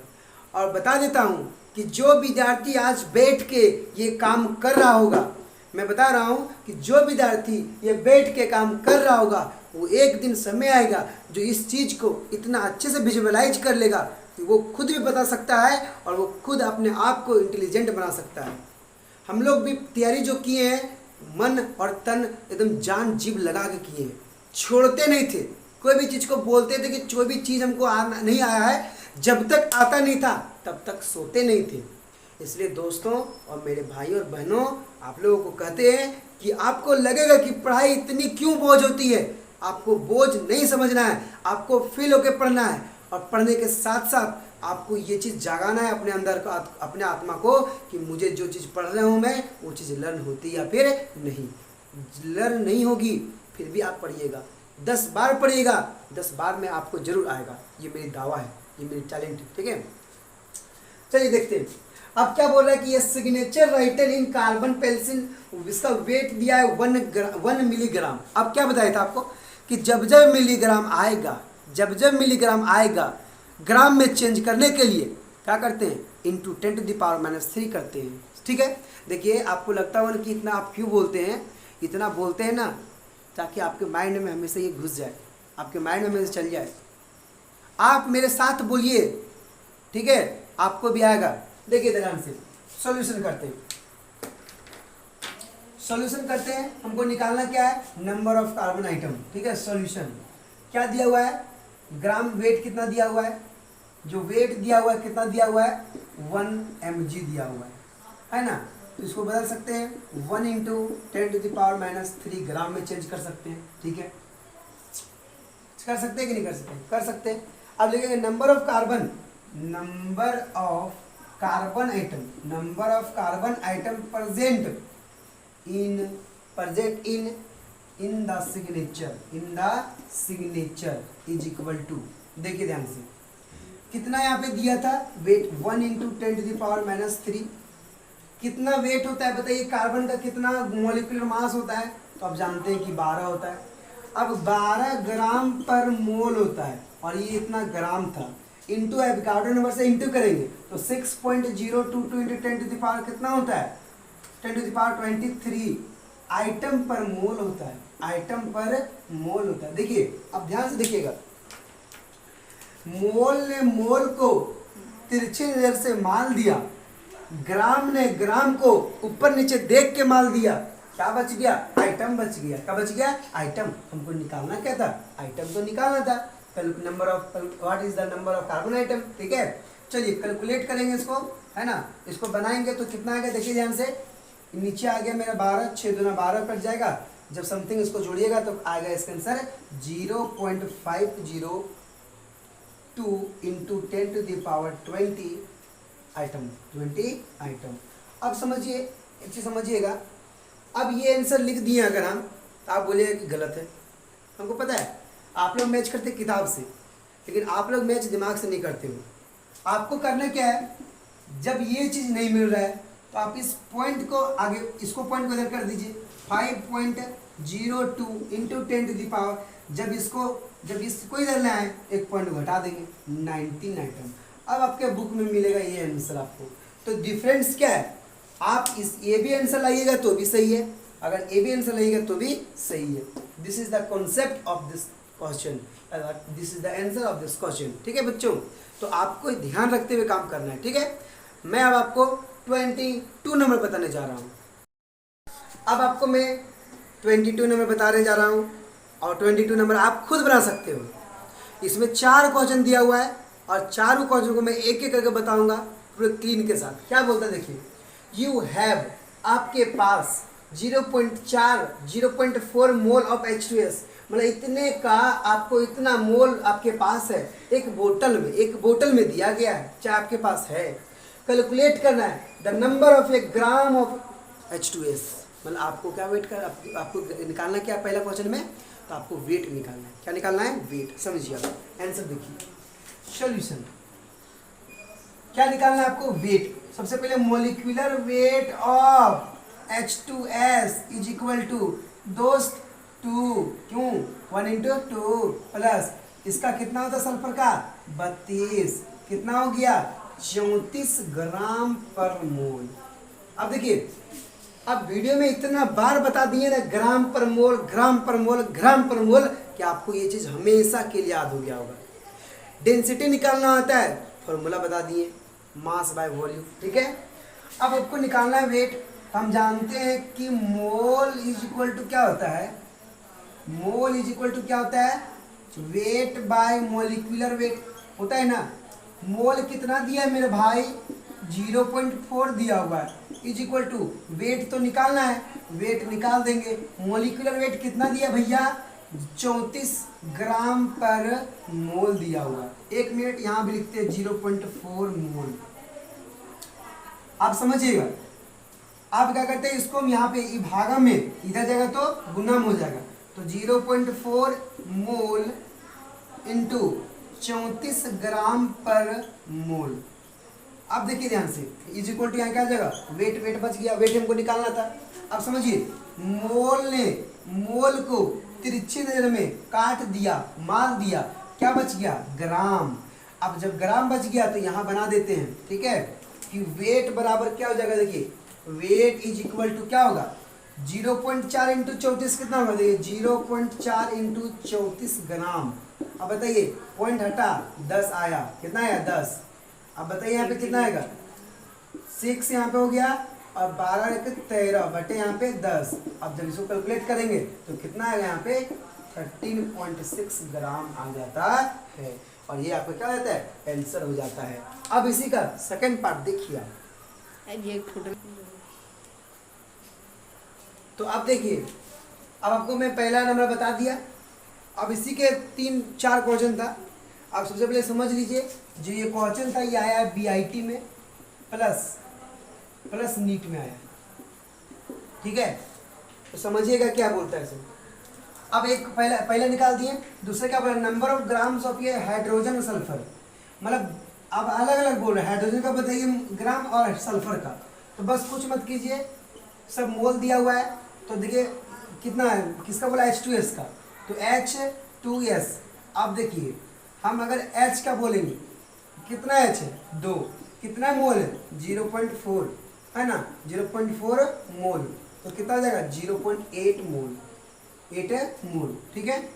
और बता देता हूँ कि जो विद्यार्थी आज बैठ के ये काम कर रहा होगा, मैं बता रहा हूँ कि जो विद्यार्थी ये बैठ के काम कर रहा होगा, वो एक दिन समय आएगा जो इस चीज़ को इतना अच्छे से विजुअलाइज कर लेगा कि वो खुद भी बता सकता है और वो खुद अपने आप को इंटेलिजेंट बना सकता है। हम लोग भी तैयारी जो किए हैं, मन और तन एकदम जान जीव लगा के किए हैं, छोड़ते नहीं थे। कोई भी चीज़ को बोलते थे कि कोई भी चीज़ हमको नहीं आया है, जब तक आता नहीं था तब तक सोते नहीं थे। इसलिए दोस्तों और मेरे भाई और बहनों, आप लोगों को कहते हैं कि आपको लगेगा कि पढ़ाई इतनी क्यों बोझ होती है, आपको बोझ नहीं समझना है, आपको फील होकर पढ़ना है। और पढ़ने के साथ साथ आपको ये चीज़ जागाना है अपने अंदर का, अपने आत्मा को, कि मुझे जो चीज़ पढ़ रहा हूँ मैं, वो चीज़ लर्न होती या फिर नहीं। लर्न नहीं होगी फिर भी आप पढ़िएगा, 10 बार पढ़िएगा, 10 बार में आपको जरूर आएगा। ये मेरी दावा है, ये मेरी टैलेंट है, ठीक है। चलिए देखते हैं अब क्या बोल रहा है कि ये signature writer in carbon pencil, इसका वेट दिया है 1 मिलीग्राम। अब क्या बताया था आपको कि जब जब मिलीग्राम आएगा ग्राम में चेंज करने के लिए क्या करते हैं, इंटू 10⁻³ करते हैं, ठीक है। देखिए आपको लगता होगा कि इतना आप क्यों बोलते हैं, इतना बोलते हैं ना ताकि आपके माइंड में हमेशा ये घुस जाए, आपके माइंड में हमेशा चल जाए। आप मेरे साथ बोलिए, ठीक है, आपको भी आएगा। देखिए ध्यान से सॉल्यूशन करते हैं। हमको निकालना क्या है, नंबर ऑफ कार्बन आइटम, ठीक है। सॉल्यूशन क्या दिया हुआ है, ग्राम वेट कितना दिया हुआ है, जो वेट दिया हुआ है कितना दिया हुआ है, 1 mg दिया हुआ है ना। तो इसको बदल सकते हैं, 1 × 10⁻³ ग्राम में चेंज कर सकते हैं, ठीक है। कर सकते हैं कि नहीं कर सकते, कर सकते हैं। अब लिखेंगे number of carbon atom, number of carbon atom present in the signature is equal to, देखिए ध्यान से, कितना यहाँ पे दिया था वेट, 1 × 10⁻³ कितना वेट होता है बताइए, कार्बन का कितना मॉलिक्यूलर मास होता है, तो आप जानते हैं कि 12 होता है। अब 12 ग्राम पर मोल होता है और ये इतना ग्राम था, इंटू एवोगाड्रो नंबर से इंटू करेंगे तो 6.022 × 10⁻, कितना होता है 10⁻23 आइटम पर मोल होता है, आइटम पर मोल होता है। देखिए अब ध्यान से देखिएगा, मोल ने मोल को तिरछी नजर से माल दिया, ग्राम ने ग्राम को ऊपर नीचे देख के माल दिया, क्या बच गया, आइटम बच गया। क्या बच गया, आइटम। हमको निकालना क्या था, आइटम तो निकालना था। Number of, what is the number of carbon item, ठीक है। चलिए कैलकुलेट करेंगे इसको, है ना, इसको बनाएंगे तो कितना आएगा, देखिए ध्यान से, नीचे आ गया मेरा 12, 6 दूना 12 कट जाएगा, जब समथिंग इसको जोड़िएगा तो आएगा इसका आंसर 0.502 × 10⁻20 आइटम, 20 आइटम। अब समझिए, एक चीज समझिएगा, अब ये आंसर लिख दिए अगर हम, तो आप बोलिएगा कि गलत है। हमको पता है आप लोग मैच करते किताब से, लेकिन आप लोग मैच दिमाग से नहीं करते हो। आपको करना क्या है, जब ये चीज़ नहीं मिल रहा है तो आप इस पॉइंट को आगे, इसको पॉइंट को इधर कर दीजिए, 5.02 × 10⁻, जब इसको इधर लाए एक पॉइंट घटा देंगे, 19 आइटम। अब आपके बुक में मिलेगा ये आंसर आपको। तो डिफरेंस क्या है, आप इस ए भी आंसर लाइएगा तो भी सही है, अगर ए भी आंसर लाइएगा तो भी सही है। This is the concept of this question, this is the answer of this question, ठीक है बच्चों। तो आपको ध्यान रखते हुए काम करना है, ठीक है। मैं अब आपको 22 नंबर बताने जा रहा हूँ। अब आपको मैं 22 नंबर बताने जा रहा हूँ, और 22 नंबर आप खुद बना सकते हो। इसमें 4 क्वेश्चन दिया हुआ है और चारों क्वेश्चन को मैं एक एक करके बताऊंगा पूरे क्लीन के साथ। क्या बोलता है देखिए, यू हैव, आपके पास 0.4 मोल ऑफ H2S, मतलब इतने का आपको इतना मोल आपके पास है, एक बोतल में दिया गया है, चाहे आपके पास है। कैलकुलेट करना है the number of A gram of H2S, मतलब आपको क्या वेट कर, आपको निकालना क्या पहला क्वेश्चन में, तो आपको वेट निकालना है। क्या निकालना है, वेट। समझिए आप आंसर देखिए, सॉल्यूशन क्या निकालना है आपको, वेट। सबसे पहले molecular weight of H2S is equal to, दोस्त 2, क्यों 1 × 2 प्लस इसका कितना होता है सल्फर का 32, कितना हो गया 34 ग्राम पर मोल। अब देखिए, अब वीडियो में इतना बार बता दिए ना, ग्राम पर मोल, ग्राम पर मोल, ग्राम पर मोल, कि आपको ये चीज हमेशा के लिए याद हो गया होगा। डेंसिटी निकालना होता है, फॉर्मूला बता दिए, मास बाय वॉल्यूम, ठीक है। अब आपको निकालना है वेट। हम जानते हैं कि मोल इज इक्वल टू क्या होता है, मोल इज इक्वल टू क्या होता है, वेट बाय मॉलिक्यूलर वेट होता है ना। मोल कितना दिया है मेरे भाई, 0.4 दिया हुआ है, इज इक्वल टू वेट तो निकालना है, वेट निकाल देंगे। मॉलिक्यूलर वेट कितना दिया भैया, 34 ग्राम पर मोल दिया हुआ है। 1 मिनट यहाँ भी लिखते हैं 0.4 मोल। आप समझिएगा, आप क्या करते हैं, इसको हम यहाँ पे भागा में इधर जाएगा तो गुना में हो जाएगा, तो 0.4 मोल इंटू 34 ग्राम पर मोल। अब देखिए ध्यान से, इज इक्वल टू यहाँ क्या आ जाएगा, वेट बच गया, वेट हमको निकालना था। अब समझिए, मोल ने मोल को तिरछी नजर में काट दिया, माल दिया, क्या बच गया, ग्राम। अब जब ग्राम बच गया तो यहाँ बना देते हैं, ठीक है, कि वेट बराबर क्या हो जाएगा, देखिए वेट इज इक्वल टू क्या होगा, 0.4 × 34 कितना होगा, देखिए 0.4 × 34 ग्राम। अब बताइए, पॉइंट हटा 10 आया, कितना आया 10। अब बताइए यहाँ पे कितना आएगा, 6 यहाँ पे हो गया, और 12 13 बटे यहाँ पे 10। अब जब इसको कैलकुलेट करेंगे तो कितना आएगा, यहाँ पे 13.6 ग्राम आ जाता है, और ये आपका क्या रहता है, आंसर हो जाता है। अब इसी का सेकंड पार्ट देखिए आप। तो अब देखिए, अब आपको मैं पहला नंबर बता दिया, अब इसी के 3-4 क्वेश्चन था। आप सबसे पहले समझ लीजिए, जो ये क्वेश्चन था ये आया BIT में, प्लस नीट में आया, ठीक है। तो समझिएगा क्या बोलता है इसे। अब एक पहले निकाल दिए, दूसरे क्या बोला, नंबर ऑफ ग्राम्स ऑफ ये हाइड्रोजन और सल्फर, मतलब अब अलग अलग बोल रहे हैं, हाइड्रोजन का बताइए ग्राम और सल्फर का। तो बस कुछ मत कीजिए, सब मोल दिया हुआ है। तो देखिए कितना है, किसका बोला, H2S का, तो H2S। अब देखिए हम अगर H का बोलेंगे, कितना H है, 2, कितना मोल है, 0.4 है ना, 0.4 मोल, तो कितना हो जाएगा, 0.8 मोल, 8 मोल, ठीक है।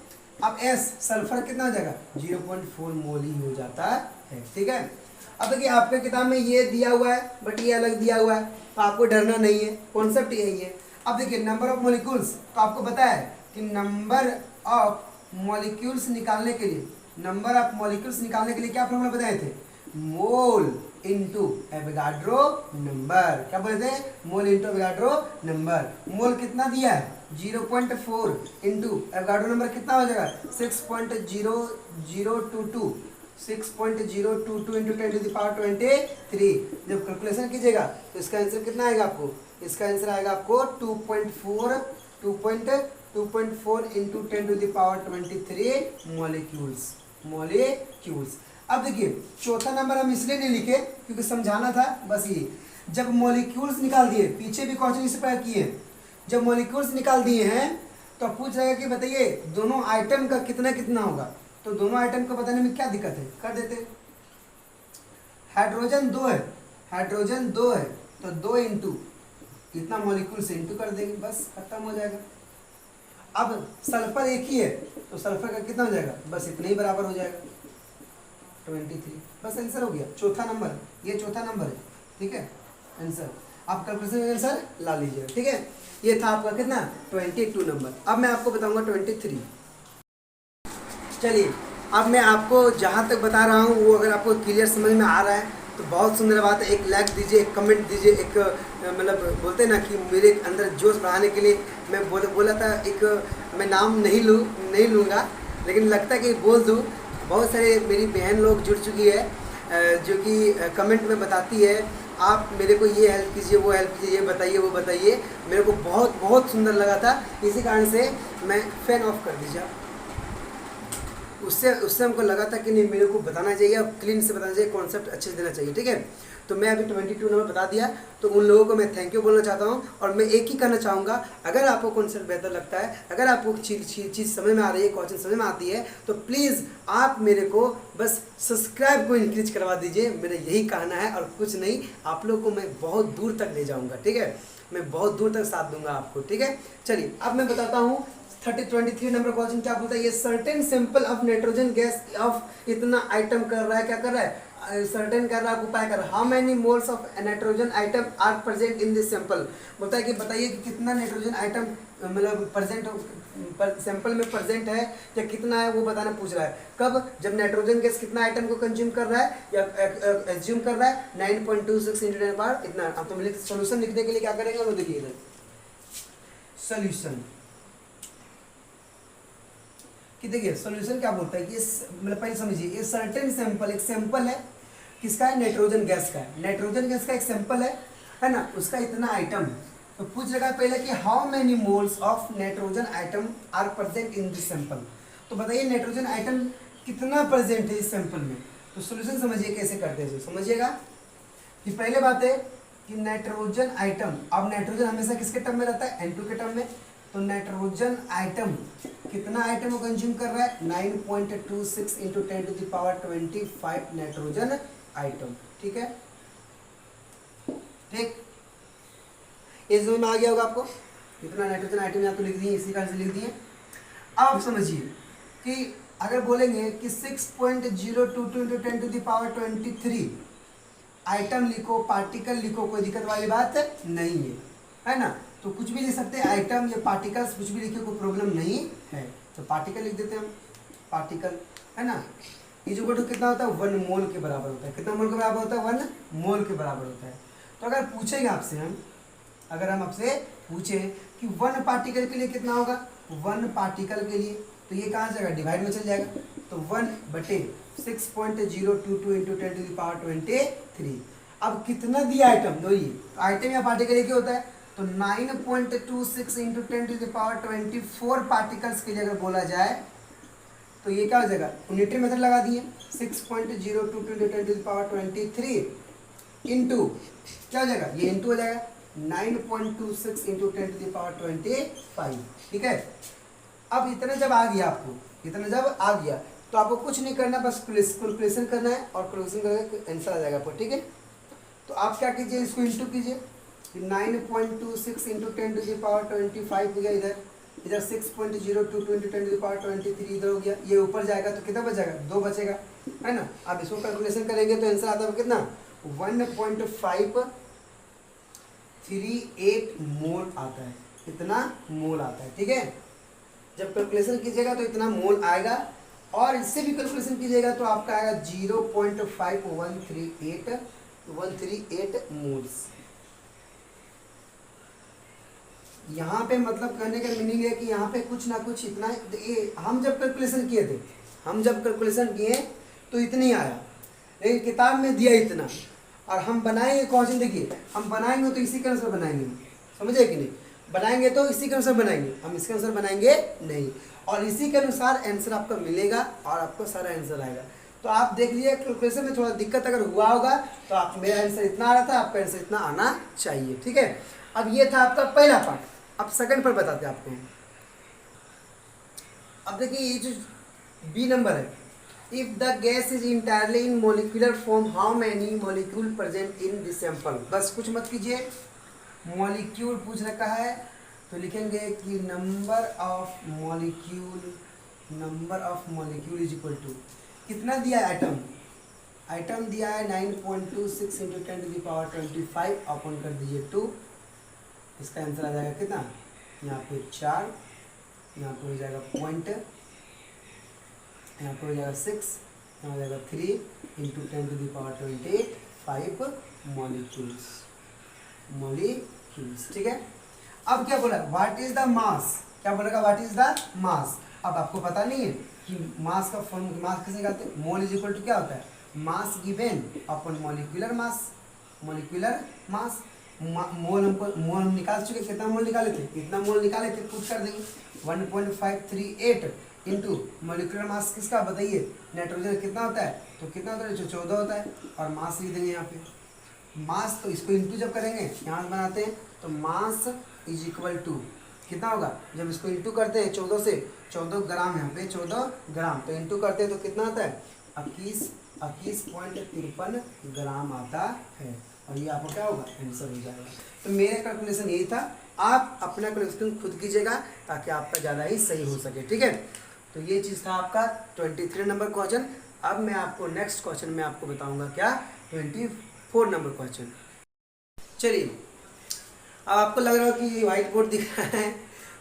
अब S सल्फर कितना हो जाएगा, 0.4 मोल ही हो जाता है, ठीक है। अब देखिए आपके किताब में ये दिया हुआ है, बट ये अलग दिया हुआ है, तो आपको डरना नहीं है, कॉन्सेप्ट यही है। अब देखिए नंबर ऑफ मॉलिक्यूल्स, तो आपको पता है कि नंबर ऑफ मॉलिक्यूल्स निकालने के लिए, नंबर ऑफ मॉलिक्यूल्स निकालने के लिए क्या फॉर्मूला बताए थे, मोल इंटू एवोगाड्रो नंबर। क्या बोले थे, मोल इंटू एवोगाड्रो नंबर। मोल कितना दिया है, 0.4 इंटू एवोगाड्रो नंबर कितना हो जाएगा, 6.0022, 6.022 इंटू 10⁻23। जब कैलकुलेशन कीजिएगा तो इसका आंसर कितना आएगा आपको, इसका आंसर आएगा आपको 2.4 इंटू 10⁻23 मॉलिक्यूल्स। अब देखिए चौथा नंबर हम इसलिए नहीं लिखे क्योंकि समझाना था बस ये। जब मॉलिक्यूल्स निकाल दिए, पीछे भी क्वेश्चन इसी प्रकार किए, जब मॉलिक्यूल्स निकाल दिए हैं तो पूछ रहेगा कि बताइए दोनों आइटम का कितना कितना होगा। तो दोनों आइटम को बताने में क्या दिक्कत है, कर देते। हाइड्रोजन 2 है, हाइड्रोजन 2 है, तो 2 इंटू इतना मॉलिक्यूल से इंटू कर देंगे, बस खत्म हो जाएगा। अब सल्फर एक ही है, तो सल्फर का कितना हो जाएगा, बस इतना ही बराबर हो जाएगा, 23। बस आंसर हो गया, चौथा नंबर, ये चौथा नंबर है, ठीक है। आंसर आप कैलकुलेशन में आंसर ला लीजिए, ठीक है। ये था आपका कितना, 22 नंबर। अब मैं आपको बताऊंगा 23। चलिए अब मैं आपको जहाँ तक बता रहा हूँ वो अगर आपको क्लियर समझ में आ रहा है तो बहुत सुंदर बात है। एक लाइक दीजिए, एक कमेंट दीजिए, एक मतलब बोलते हैं ना कि मेरे अंदर जोश बढ़ाने के लिए मैं बोला था, एक मैं नाम नहीं लूँगा लेकिन लगता है कि बोल दूँ। बहुत सारे मेरी बहन लोग जुड़ चुकी है जो कि कमेंट में बताती है आप मेरे को ये हेल्प कीजिए, वो हेल्प कीजिए, ये बताइए, वो बताइए। मेरे को बहुत बहुत सुंदर लगा था, इसी कारण से मैं फैन ऑफ कर दीजिए। उससे हमको लगा था कि नहीं मेरे को बताना चाहिए, अब क्लीन से बताना चाहिए, कॉन्सेप्ट अच्छे से देना चाहिए, ठीक है। तो मैं अभी 22 नंबर बता दिया, तो उन लोगों को मैं थैंक यू बोलना चाहता हूँ। और मैं एक ही कहना चाहूँगा, अगर आपको कॉन्सेप्ट बेहतर लगता है, अगर आपको चीज़ समझ में आ रही है, क्वेश्चन समझ में आती है, तो प्लीज़ आप मेरे को बस सब्सक्राइब को इंक्रीज करवा दीजिए। मेरा यही कहना है और कुछ नहीं। आप लोग को मैं बहुत दूर तक ले जाऊँगा, ठीक है। मैं बहुत दूर तक साथ दूंगा आपको, ठीक है। चलिए अब मैं बताता हूँ 23 नंबर क्वेश्चन क्या बोलता है। ये certain sample of nitrogen gas off इतना आइटम कर रहा है, क्या कर रहा है, सर्टेन कर रहा है, उपाय कर रहा है। How many moles of nitrogen atom are present in this sample. बोलता है कि बताइए कि कितना नाइट्रोजन आइटम मतलब प्रेजेंट सैंपल में प्रेजेंट है या कितना है, वो बताना पूछ रहा है। कब, जब नाइट्रोजन गैस कितना आइटम को कंज्यूम कर रहा है या एज्यूम कर रहा है, 9.26 × 10⁻, इतना। अब तुम सोल्यूशन लिखने के लिए क्या करेंगे वो देखिए इधर, सोल्यूशन कि देखिए सॉल्यूशन क्या बोलता है। ये मतलब पहले समझिए, ये सर्टेन सैंपल, एक सैंपल है किसका है, नाइट्रोजन गैस का है। नाइट्रोजन गैस का एक सैंपल है ना, उसका इतना आइटम। तो पूछ रखा है पहले कि how many moles of nitrogen atom are present in this sample. तो बताइए नाइट्रोजन आइटम कितना प्रेजेंट है इस सैंपल में। तो सोल्यूशन समझिए कैसे करते हैं, समझिएगा कि पहले बात है कि नाइट्रोजन आइटम, अब नाइट्रोजन हमेशा किसके टर्म में रहता है, N2 के टर्म में। तो नाइट्रोजन आइटम कितना आइटम को कंज्यूम कर रहा है, 9.26 × 10⁻25 नाइट्रोजन आइटम, ठीक है। ठीक, इस में आ गया होगा आपको कितना नाइट्रोजन आइटम यहाँ तो लिख दिए, इसी कारण से लिख दिए। अब आप समझिए कि अगर बोलेंगे कि 6.022 × 10⁻23 आइटम लिखो, पार्टिकल लिखो, कोई दिक्कत वाली बात नहीं है ना। तो कुछ भी लिख सकते हैं, आइटम या पार्टिकल्स कुछ भी लिखे, कोई प्रॉब्लम नहीं है। तो पार्टिकल लिख देते हैं हम, पार्टिकल है ना। ये जो कितना होता है, 1 मोल के बराबर होता है। कितना मोल के बराबर होता है, 1 मोल के बराबर होता है। तो अगर पूछेंगे आपसे हम, अगर हम आपसे पूछें कि 1 पार्टिकल के लिए कितना होगा, 1 पार्टिकल के लिए, तो ये कहाँ जाएगा, डिवाइड में चल जाएगा। तो 1/6.022 × 10⁻23। अब कितना दिया आइटम, दो ये आइटम या पार्टिकल एक ही होता है, तो 9.26 इंटू 10⁻24 पार्टिकल्स के लिए अगर बोला जाए तो ये क्या हो जाएगा, यूनिटरी मेथड लगा दिए, 6.02 इंटू 10⁻23 इंटू क्या हो जाएगा, ये इंटू हो जाएगा 9.26 इंटू 10⁻25, ठीक है। अब इतना जब आ गया आपको, इतना जब आ गया तो आपको कुछ नहीं करना, बस कैलकुलेशन करना है और कैलकुलेशन करके आंसर आ जाएगा आपको, ठीक है। तो आप क्या कीजिए, इसको इंटू कीजिए, 9.26 इंटू 10⁻25 हो गया, इधर 6.02 इंटू 10⁻23 इधर हो गया, ये ऊपर जाएगा तो कितना बच जाएगा, 2 बचेगा, है ना। अब इसको कैलकुलेशन करेंगे तो आंसर आता है कितना, 1.538 मोल आता है, इतना मोल आता है, ठीक है। जब कैलकुलेशन कीजिएगा तो इतना मोल आएगा, और इससे भी कैलकुलेशन कीजिएगा तो आपका आएगा 0.5138 मोल्स। यहाँ पे मतलब करने का मीनिंग है कि यहाँ पे कुछ ना कुछ इतना, ये हम जब कैलकुलेशन किए थे, हम जब कैलकुलेशन किए तो इतनी आया, लेकिन किताब में दिया इतना, और हम बनाएंगे क्वेश्चन, देखिए हम बनाएंगे तो इसी के अनुसार बनाएंगे, समझे कि नहीं, बनाएंगे तो इसी के अनुसार बनाएंगे, हम इसके अनुसार बनाएंगे नहीं, और इसी के अनुसार आंसर आपका मिलेगा और आपको सारा आंसर आएगा। तो आप देख लीजिए कैलकुलेशन में थोड़ा दिक्कत अगर हुआ होगा तो आप, मेरा आंसर इतना आ रहा था, आपका आंसर इतना आना चाहिए, ठीक है। अब ये था आपका पहला पार्ट, अब सेकंड पर बताते हैं आपको। अब देखिए ये जो बी नंबर है, if the gas is entirely in molecular form how many molecule present in this sample. बस कुछ मत कीजिए, मॉलिक्यूल पूछ रखा है तो लिखेंगे कि number of molecule is equal to, कितना दिया है आइटम, आइटम दिया है 9.26 इंटू 10⁻25 अपन कर दीजिए 2, इसका आंसर आ जाएगा कितना, यहाँ पे 4, यहाँ पे हो जाएगा पॉइंट, यहाँ पे हो जाएगा 6, यहाँ हो जाएगा 3 इंटू 10⁻25 मॉलिक्यूल्स, ठीक है। अब क्या बोला, व्हाट इज द मास, क्या बोलेगा, व्हाट इज द मास। अब आपको पता नहीं है कि मास का फॉर्म, मास कैसे निकालते हैं, मोल इज इक्वल टू क्या होता है, मास गिवन अपन मॉलिक्यूलर मास, मोल हम निकाल चुके, कितना मोल निकाले थे, इतना मोल निकाले थे, पुट कर देंगे 1.538 इंटू मॉलिक्यूलर मास किसका बताइए, नाइट्रोजन कितना होता है, तो कितना होता है, 14 होता है, और मास लिख देंगे यहाँ पे मास, तो इसको इंटू जब करेंगे यहाँ से बनाते हैं तो मास इज इक्वल टू कितना होगा, जब इसको इंटू करते हैं 14 से, 14 ग्राम, यहाँ पे 14 ग्राम, तो इंटू करते हैं तो कितना आता है, 21.53 ग्राम आता है, और ये आपको क्या होगा, आंसर हो जाएगा। तो मेरा कैलकुलेशन यही था, आप अपना कैलकुलेशन खुद कीजिएगा ताकि आपका ज़्यादा ही सही हो सके, ठीक है। तो ये चीज़ था आपका 23 नंबर क्वेश्चन। अब मैं आपको नेक्स्ट क्वेश्चन में आपको बताऊंगा क्या, 24 नंबर क्वेश्चन। चलिए, अब आपको लग रहा हो कि ये व्हाइट बोर्ड दिख रहा है,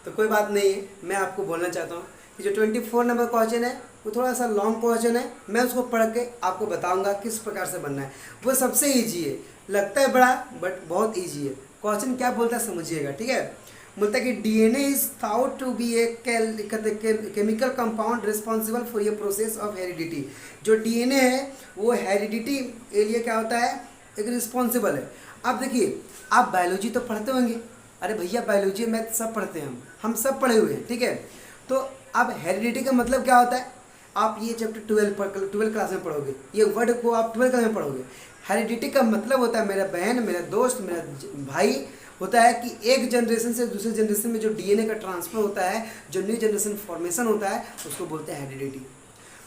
तो कोई बात नहीं है, मैं आपको बोलना चाहता हूँ कि जो 24 नंबर क्वेश्चन है वो थोड़ा सा लॉन्ग क्वेश्चन है, मैं उसको पढ़ के आपको बताऊंगा किस प्रकार से बनना है। वो सबसे ईजी है, लगता है बड़ा बट बहुत ईजी है। क्वेश्चन क्या बोलता है समझिएगा, ठीक है। बोलता है कि DNA is thought to be a chemical compound responsible for ये प्रोसेस ऑफ हेरिडिटी। जो डीएनए है वो हेरिडिटी के लिए क्या होता है, एक रिस्पॉन्सिबल है। अब देखिए, आप बायोलॉजी तो पढ़ते होंगे, अरे भैया बायोलॉजी मैथ सब पढ़ते हैं, हम सब पढ़े हुए हैं, ठीक है। तो अब हेरिडिटी का मतलब क्या होता है, आप ये चैप्टर 12 क्लास में पढ़ोगे, ये वर्ड को आप 12 क्लास में पढ़ोगे। हेरिडिटी का मतलब होता है, मेरा बहन, मेरा दोस्त, मेरा भाई, होता है कि एक जनरेशन से दूसरे जनरेशन में जो डीएनए का ट्रांसफर होता है, जो न्यू जनरेशन फॉर्मेशन होता है, उसको बोलते हैं हेरिडिटी।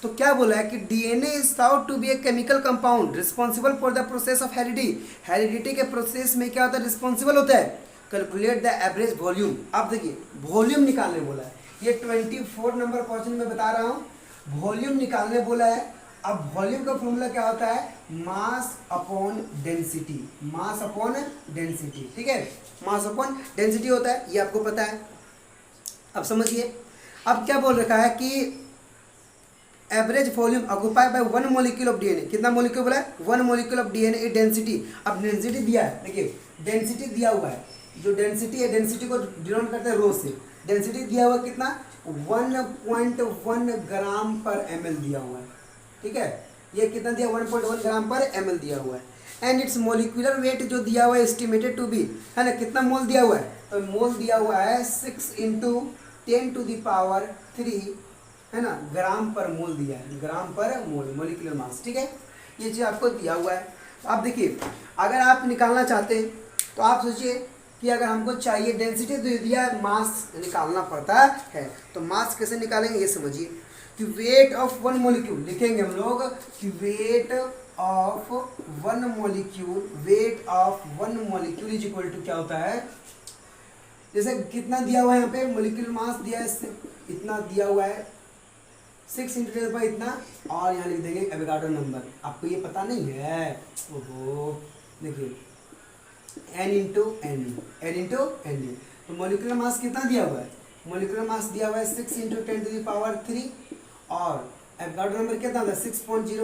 तो क्या बोला है कि DNA is thought to be a chemical compound responsible for the process of heredity. Heredity के प्रोसेस में क्या होता है, रिस्पॉन्सिबल होता है। Calculate the average volume. अब देखिए, वॉल्यूम निकालने बोला है, ये 24 नंबर क्वेश्चन में बता रहा हूँ, वॉल्यूम निकालने बोला है। अब वॉल्यूम का फॉर्मूला क्या होता है, mass upon density, mass upon density, ठीक है, मास अपॉन डेंसिटी होता है, ये आपको पता है। अब समझिए, अब क्या बोल रखा है कि average volume occupied by 1 molecule of DNA. कितना मॉलिक्यूल बोला है, 1 मॉलिक्यूल ऑफ डीएनए डेंसिटी। अब डेंसिटी दिया है, देखिए डेंसिटी दिया हुआ है, जो डेंसिटी है, डेंसिटी को डिनोट करते हैं रो से। डेंसिटी दिया हुआ कितना, 1.1 ग्राम पर ml दिया हुआ है, ठीक है। ये कितना दिया, 1.1 ग्राम पर ml दिया हुआ है। एंड इट्स मोलिकुलर वेट जो दिया हुआ है एस्टिमेटेड टू बी, है ना, कितना मोल दिया हुआ है, तो मोल दिया हुआ है 6 × 10⁻³ है ना, ग्राम पर मोल दिया है, ग्राम पर मोल, मोलिकुलर मास। ठीक है, ये चीज़ आपको दिया हुआ है। तो आप देखिए, अगर आप निकालना चाहते हैं तो आप सोचिए कि अगर हमको चाहिए डेंसिटी तो दिया है, मास निकालना पड़ता है। तो मास कैसे निकालेंगे ये समझिए कि वेट ऑफ वन मॉलिक्यूल लिखेंगे हम लोग कि weight of one molecule, weight of one molecule is equal to क्या होता है, जैसे कितना दिया हुआ है यहाँ पे मॉलिक्यूलर मास दिया है, इतना दिया हुआ है 6 × 10⁻, इतना, और यहाँ लिख देंगे एवोगाड्रो नंबर। आपको ये पता नहीं है, ओहो, देखिए n × n। तो मॉलिक्यूलर मास कितना दिया हुआ है, मॉलिक्यूलर मास दिया हुआ है 6 × 10⁻³ और एवोगाड्रो नंबर कितना होता है 6.02 ×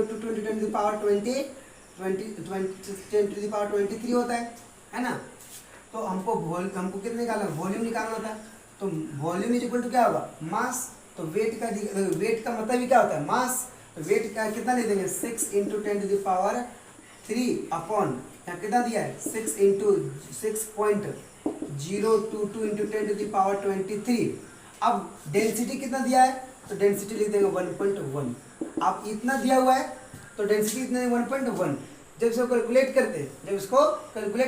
10⁻23 होता है ना। तो हमको कितना निकालना, वॉल्यूम निकालना होता है। तो वॉल्यूम इज इक्वल टू क्या होगा, मास। तो वेट का मतलब ही क्या होता है, मास। तो वेट का कितना ले देंगे 6 × 10⁻³ अपॉन यहाँ कितना दिया है 6 × 6.022 × 10⁻23। अब डेंसिटी कितना दिया है, तो डेंसिटी लिख देंगे 1.1। अब इतना दिया हुआ है तो डेंसिटी इतना 1.1। जब इसको कैलकुलेट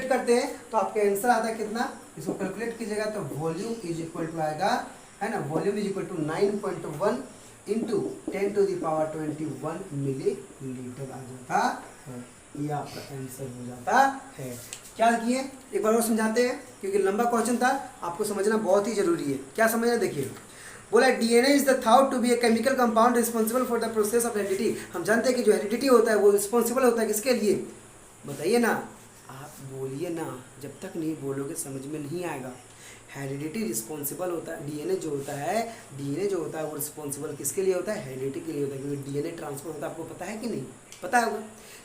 करते हैं तो आपका आंसर आता है कितना, इसको कैलकुलेट कीजिएगा तो वॉल्यूम इज इक्वल टू आएगा, है ना, volume is equal to 9.1 × 10⁻21 millilitre आ जाता है। ये आपका आंसर हो जाता है। क्या किए, एक बार और समझाते हैं क्योंकि लंबा क्वेश्चन था, आपको समझना बहुत ही जरूरी है। क्या समझना, देखिए, बोला DNA is the thought to be a chemical compound responsible for the process of heredity. हम जानते हैं कि जो हेरिडिटी होता है वो रिस्पॉन्सिबल होता है किसके लिए, बताइए ना, आप बोलिए ना, जब तक नहीं बोलोगे समझ में नहीं आएगा। हेरिडिटी रिस्पॉन्सिबल होता है, डीएनए जो होता है वो रिस्पॉन्सिबल किसके लिए होता है, हेरिडिटी के लिए होता है, क्योंकि डीएनए ट्रांसफर होता है। आपको पता है कि नहीं, पता होगा,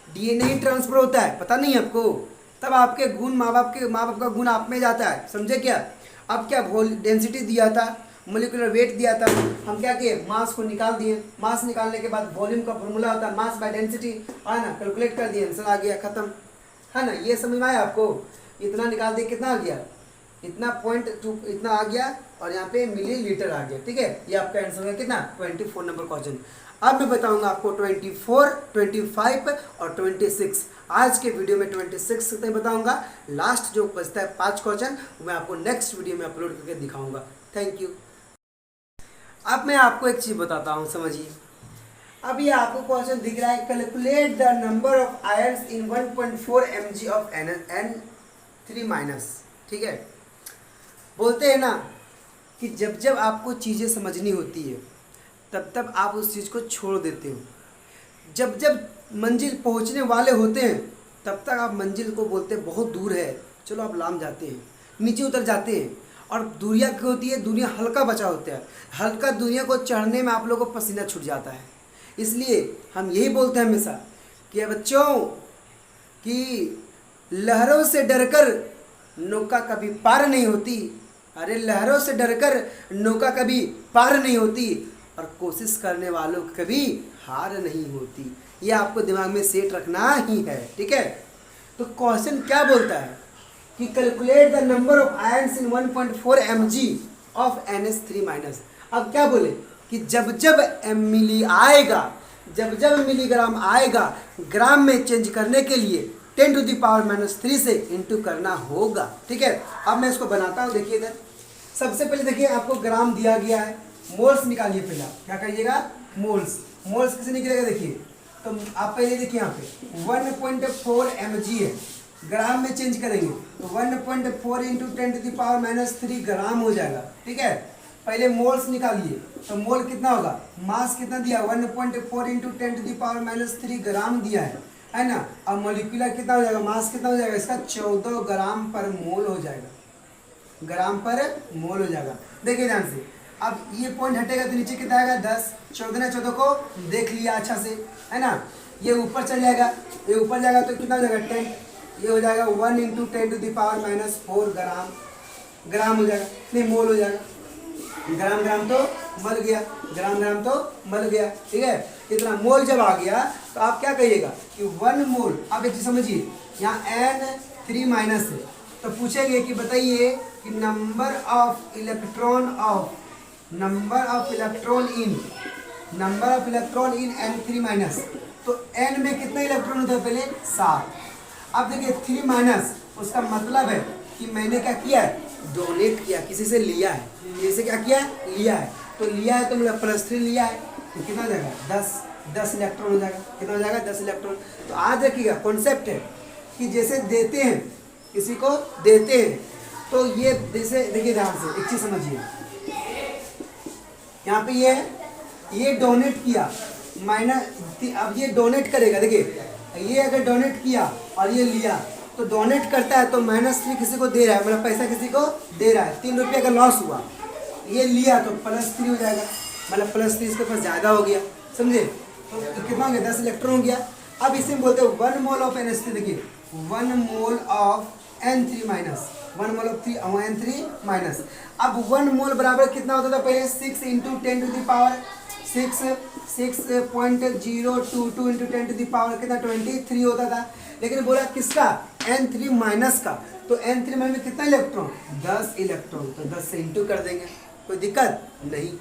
डीएनए ट्रांसफर होता है, पता नहीं आपको, तब आपके गुण माँ बाप का गुण आप में जाता है, समझे क्या। अब क्या डेंसिटी दिया था, मोलिकुलर वेट दिया था, हम क्या किए, मास को निकाल दिए। मास निकालने के बाद वॉल्यूम का फॉर्मूला होता है मास बाय डेंसिटी, है ना, कैलकुलेट कर दिए, आंसर आ गया, खत्म, है ना। ये समझ में आया आपको, इतना निकाल दिए, कितना आ गया, इतना 0.2 इतना आ गया, और यहाँ पे मिलीलीटर आ गया। ठीक है, ये आपका आंसर है कितना, 24 नंबर क्वेश्चन। अब मैं बताऊंगा आपको 24, 25 और 26। आज के वीडियो में 26 तक बताऊंगा। लास्ट जो बचता है 5 क्वेश्चन मैं आपको नेक्स्ट वीडियो में अपलोड करके दिखाऊंगा। Thank you. अब मैं आपको एक चीज़ बताता हूँ, समझिए। अब ये आपको क्वेश्चन दिख रहा है, calculate the number of ions in 1.4 mg of N3-। ठीक है, बोलते हैं ना कि जब जब आपको चीज़ें समझनी होती है तब तब आप उस चीज़ को छोड़ देते हो, जब जब मंजिल पहुंचने वाले होते हैं तब तक आप मंजिल को बोलते हैं बहुत दूर है, चलो आप लाम जाते हैं, नीचे उतर जाते हैं। और दुनिया क्या होती है, दुनिया हल्का बचा होता है, हल्का दुनिया को चढ़ने में आप लोगों को पसीना छूट जाता है। इसलिए हम यही बोलते हैं हमेशा कि बच्चों कि लहरों से डरकर नौका कभी पार नहीं होती, अरे लहरों से डरकर नौका कभी पार नहीं होती, और कोशिश करने वालों की कभी हार नहीं होती। ये आपको दिमाग में सेट रखना ही है। ठीक है, तो क्वेश्चन क्या बोलता है कि calculate the number of ions in 1.4 mg of NH3-। अब क्या बोले कि जब जब मिली आएगा, जब जब मिलीग्राम आएगा, ग्राम में चेंज करने के लिए 10⁻³ से इंटू करना होगा। ठीक है, अब मैं इसको बनाता हूँ। देखिए इधर सबसे पहले देखिए आपको ग्राम दिया गया है, मोल्स निकालिए। पहले क्या करिएगा, मोल्स कैसे निकलेगा, देखिए तो आप पहले देखिए यहाँ पे 1.4 mg है, ग्राम में चेंज करेंगे तो 1.4 × 10⁻³ ग्राम हो जाएगा। ठीक है, पहले मोल्स निकालिए, तो मोल कितना होगा, मास कितना दिया 1.4 × 10⁻³ ग्राम दिया है ना। अब मॉलिक्यूलर कितना हो जाएगा, मास कितना हो जाएगा इसका 14 ग्राम पर मोल हो जाएगा, ग्राम पर मोल हो जाएगा। देखिए ध्यान से, अब ये पॉइंट हटेगा तो नीचे कितना आएगा 10, 14 ने 14 को देख लिया अच्छा से, है ना। ये ऊपर चल जाएगा, ये ऊपर जाएगा तो कितना हो जाएगा 10, ये हो जाएगा 1 × 10⁻⁴ ग्राम हो जाएगा, नहीं मोल हो जाएगा। ग्राम ग्राम तो मल गया, ग्राम ग्राम तो मल गया। ठीक है, इतना मोल जब आ गया तो आप क्या कहिएगा कि 1 मोल। आप एक चीज समझिए, यहाँ N3- है, तो पूछेंगे कि बताइए कि number of electron in N3-, तो N में कितना इलेक्ट्रॉन होता है पहले 7। अब देखिए 3- उसका मतलब है कि मैंने क्या किया है, डोनेट किया, किसी से लिया है, किसी से क्या किया है, लिया है, तो लिया है तो मतलब +3 लिया है, तो कितना हो जाएगा 10 इलेक्ट्रॉन हो जाएगा, कितना हो जाएगा 10 इलेक्ट्रॉन। तो आज देखिएगा कॉन्सेप्ट है कि जैसे देते हैं, किसी को देते हैं, तो ये जैसे देखिए ध्यान से एक चीज समझिए, यहाँ पे ये डोनेट किया माइनस, अब ये डोनेट करेगा, देखिए ये अगर डोनेट किया और ये लिया, तो डोनेट करता है तो -3 किसी को दे रहा है, मतलब पैसा किसी को दे रहा है, 3 रुपये का लॉस हुआ, ये लिया तो +3 हो जाएगा, मतलब +3 इसके पास ज़्यादा हो गया, समझे, तो कितना हो गया 10 इलेक्ट्रॉन हो गया। अब इसे बोलते हैं 1 मोल ऑफ NH3, देखिए 1 mole of N3-, 1 mole of N3-। अब 1 मोल बराबर कितना होता था पहले, 6 × 10⁻6, 6.022 × 10⁻, कितना 23 होता था। लेकिन बोला किसका, N3- का, तो N3- में कितना इलेक्ट्रॉन, 10 इलेक्ट्रॉन, तो 10 से इंटू कर देंगे, कोई दिक्कत नहीं।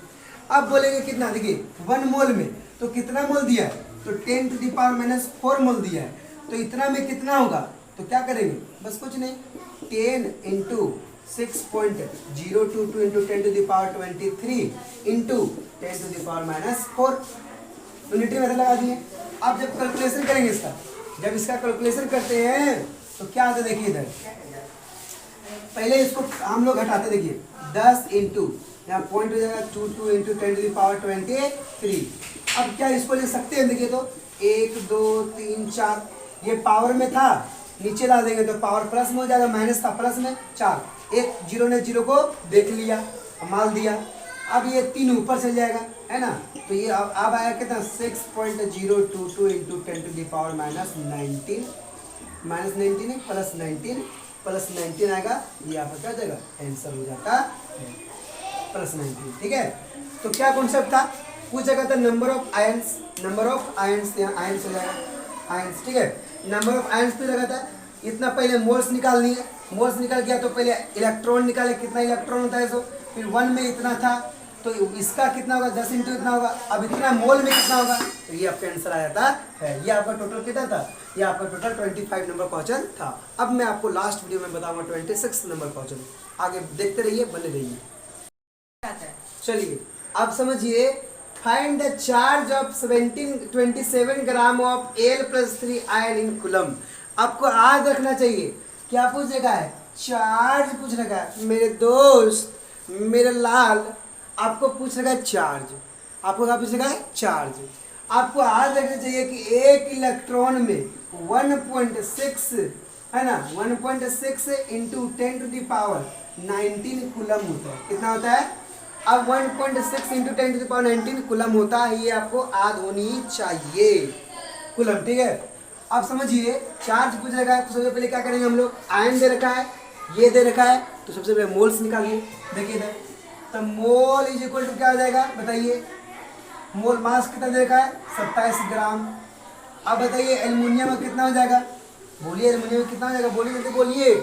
अब बोलेंगे कितना, देखिए 1 मोल में तो कितना मोल दिया है, तो 10⁻⁻4 मोल दिया है, तो इतना में कितना होगा, तो क्या करेंगे, बस कुछ नहीं, 10 × 6.022 × 10⁻23 इंटू 10⁻⁴, यूनिटी मेथड लगा दिए। अब जब कैलकुलेशन करेंगे इसका, जब इसका कैलकुलेशन करते हैं तो क्या आता है, देखिए इधर पहले इसको हम लोग हटाते, देखिए 10 इंटू यहाँ पॉइंट हो जाएगा 22 × 10⁻23। अब क्या इसको ले सकते हैं, देखिए तो 1 2 3 4, ये पावर में था, नीचे ला देंगे तो पावर प्लस में हो जाएगा, माइनस था प्लस में 4, एक जीरो ने जीरो को देख लिया, माल दिया, अब ये 3 ऊपर चल जाएगा, है ना, तो ये अब आया कितना 6.022 × 10⁻⁻19, -19 है +19 आएगा, ये आपका क्या हो जाएगा, आंसर हो जाता है +19। ठीक है, तो क्या कॉन्सेप्ट था, पूछा गया था नंबर ऑफ आयंस, यहाँ आयंस हो जाएगा, आयंस, ठीक है, नंबर ऑफ आयंस पे लगा था, इतना पहले मोल्स निकाल लिए, मोल्स निकल गया तो पहले इलेक्ट्रॉन निकाले, कितना इलेक्ट्रॉन होता है, सो फिर 1 में इतना था, तो इसका कितना होगा, 10 इंटू इतना होगा, अब इतना मोल में कितना होगा, तो ये आपका आंसर आ जाता है। ये आपका टोटल कितना था, ये आपका टोटल 25 नंबर क्वेश्चन था। अब मैं आपको लास्ट वीडियो में बताऊंगा 26 नंबर क्वेश्चन, आगे देखते रहिए, बने रहिए। चलिए अब समझिए, find the charge of 27 gram of Al+3 ion in coulomb. आपको याद रखना चाहिए, क्या पूछ रखा है, चार्ज पूछ रखा है मेरे दोस्त, मेरे लाल, आपको पूछ रखा है चार्ज, आपको क्या पूछ रखा है, चार्ज। आपको याद रखना चाहिए कि एक इलेक्ट्रॉन में 1.6 है ना, 1.6 × 10⁻19 कूलम होता है, कितना होता है, अब 1.6 × 10⁻19 कूलम होता है, ये आपको याद होनी चाहिए, कूलम, ठीक है। अब समझिए चार्ज पूछ रखा है, तो सबसे पहले क्या करेंगे हम लोग, आयन दे रखा है, ये दे रखा है, तो सबसे पहले मोल्स निकालिए, देखिए इधर, तो मोल इज इक्वल टू क्या हो जाएगा, बताइए, मोल मास कितना दे रखा है, 27 ग्राम। अब बताइए एल्युमिनियम में कितना हो जाएगा, बोलिए एल्युमिनियम में कितना हो जाएगा, बोलिए जल्दी बोलिए,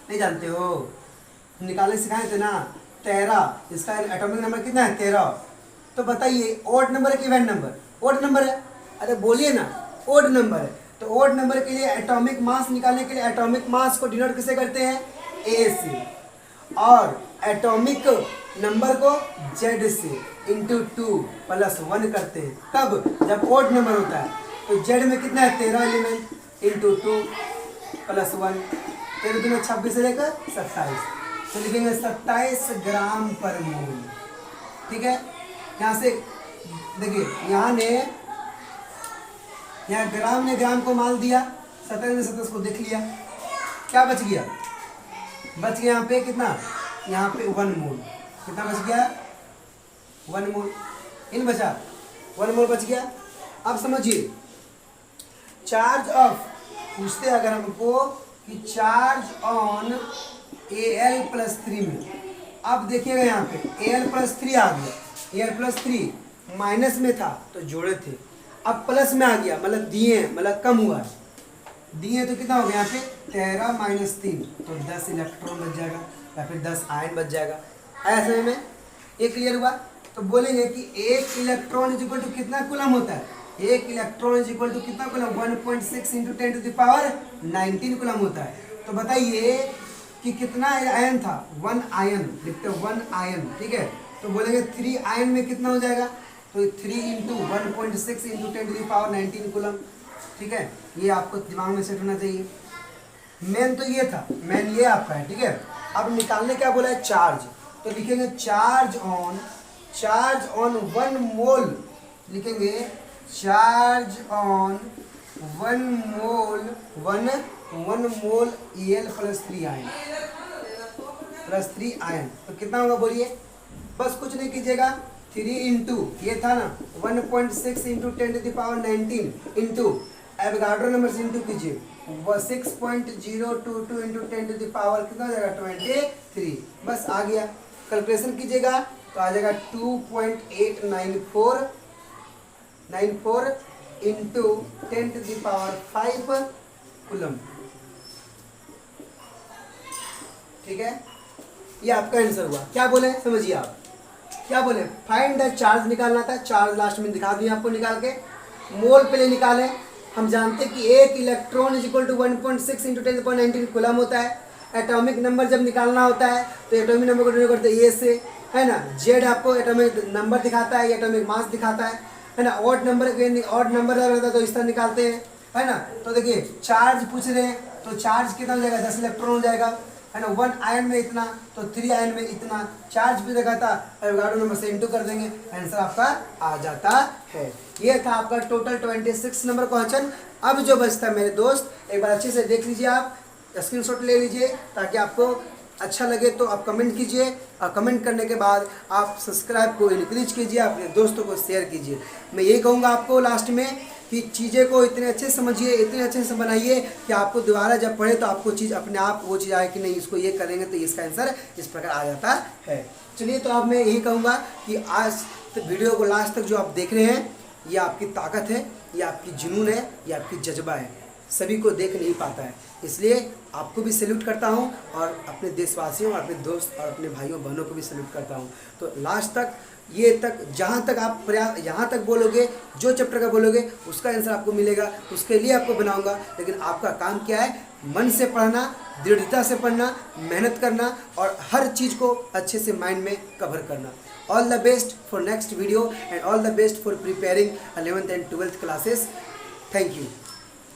नहीं जानते हो, निकालने सिखाए थे ना, 13, इसका एटॉमिक नंबर कितना है, 13। तो बताइए ओड नंबर है कि इवेंट नंबर, ओड नंबर है, अरे बोलिए ना, ओड नंबर है, तो ओड नंबर के लिए एटॉमिक मास निकालने के लिए एटॉमिक मास को डिनोट किसे करते हैं, ए से, और एटॉमिक नंबर को जेड से इंटू 2 + 1 करते हैं, तब जब ओड नंबर होता है, तो जेड में कितना है, 13 एलिमेंट इंटू 2 + 1, 13 दूनी 26 से लेकर 27, तो लिखेंगे 27 ग्राम पर मोल, ठीक है। यहाँ से देखिए, यहाँ ग्राम ने ग्राम को माल दिया, 27 ने 27 को देख लिया, क्या बच गया, बच गया यहाँ पे कितना, यहाँ पे 1 मोल, कितना बच गया, 1 मोल, इन बचा 1 मोल बच गया। अब समझिए चार्ज ऑफ, पूछते अगर हमको कि चार्ज ऑन Al+3 में, अब देखिएगा यहाँ पे Al+3 आ गया, Al+3 माइनस में था तो जोड़े थे, अब प्लस में आ गया, मतलब दिए हैं, मतलब कम हुआ है, डी है तो कितना हो गया यहाँ पे 13 माइनस 3, तो 10 इलेक्ट्रॉन बच जाएगा या फिर 10 आयन बच जाएगा। आया समझ में? ये क्लियर हुआ? तो बोलेंगे कि एक इलेक्ट्रॉन इज इक्वल टू कितना कूलम होता है? एक इलेक्ट्रॉन इज इक्वल टू कितना coulomb? 1.6 into 10 to the power 19 coulomb होता है। तो बताइए कि कितना आयन था? 1 आयन, लिखते 1 आयन, ठीक है। तो बोलेंगे 3 आयन में कितना हो जाएगा? तो 3 into 1.6 into 10 to the power 19 coulomb, ठीक है। ये आपको दिमाग में सेट होना चाहिए। मेन तो ये था, मेन ये आपका है, ठीक है। अब निकालने क्या बोला है? चार्ज। तो लिखेंगे चार्ज ऑन 1 मोल, लिखेंगे charge on 1 mole 1 mole Al plus 3 ion, plus 3 ion. तो कितना होगा बोलिए? बस कुछ नहीं कीजिएगा, 3 इंटू ये था ना 1.6 into 10 to the power 19 into Avogadro number से इंटू कीजिए 6.022 इंटू 10 टू द पावर कितना हो जाएगा? 23। बस आ गया। कैलकुलेशन कीजिएगा तो आ जाएगा 2.894 into 10 to the power 5 coulomb, ठीक है। ये आपका आंसर हुआ। क्या बोले समझिए आप, क्या बोले? फाइंड द चार्ज निकालना था। चार्ज लास्ट में दिखा दिया आपको निकाल के। मोल पहले निकालें। हम जानते हैं कि एक electron is equal to 1.6 into 10⁻19 coulomb होता है। एटॉमिक नंबर जब निकालना होता है तो एटॉमिक नंबर को डिनोट करते हैं ए से, है ना। जेड आपको एटॉमिक नंबर दिखाता है, एटॉमिक मास दिखाता है ना। ऑड नंबर रहता है तो इस तरह निकालते हैं, है ना। तो देखिए चार्ज पूछ रहे हैं तो चार्ज कितना हो जाएगा? 10 इलेक्ट्रॉन हो जाएगा, है ना। 1 आयन में इतना तो 3 आयन में इतना। चार्ज भी देखा था, एवोगाड्रो नंबर से इंटू कर देंगे, आंसर आपका आ जाता है। ये था आपका टोटल 26 नंबर क्वेश्चन। अब जो बचता है मेरे दोस्त, एक बार अच्छे से देख लीजिए, आप स्क्रीनशॉट ले लीजिए ताकि आपको अच्छा लगे तो आप कमेंट कीजिए, और कमेंट करने के बाद आप सब्सक्राइब को इंक्रीज कीजिए, अपने दोस्तों को शेयर कीजिए। मैं यही कहूँगा आपको लास्ट में कि चीज़ें को इतने अच्छे से समझिए, इतने अच्छे से बनाइए कि आपको दोबारा जब पढ़े तो आपको चीज़ अपने आप वो चीज़ आए कि नहीं इसको ये करेंगे तो इसका आंसर इस प्रकार आ जाता है। चलिए, तो अब मैं यही कहूँगा कि आज तो वीडियो को लास्ट तक जो आप देख रहे हैं, ये आपकी ताकत है, ये आपकी जुनून है, ये आपकी जज्बा है। सभी को देख नहीं पाता है, इसलिए आपको भी सैल्यूट करता हूं और अपने देशवासियों और अपने दोस्त और अपने भाइयों बहनों को भी सैल्यूट करता हूं। तो लास्ट तक ये तक जहां तक आप यहाँ तक बोलोगे, जो चैप्टर का बोलोगे उसका आंसर आपको मिलेगा, उसके लिए आपको बनाऊंगा। लेकिन आपका काम क्या है? मन से पढ़ना, दृढ़ता से पढ़ना, मेहनत करना और हर चीज़ को अच्छे से माइंड में कवर करना। All the best for next video and all the best for preparing 11th and 12th classes. Thank you.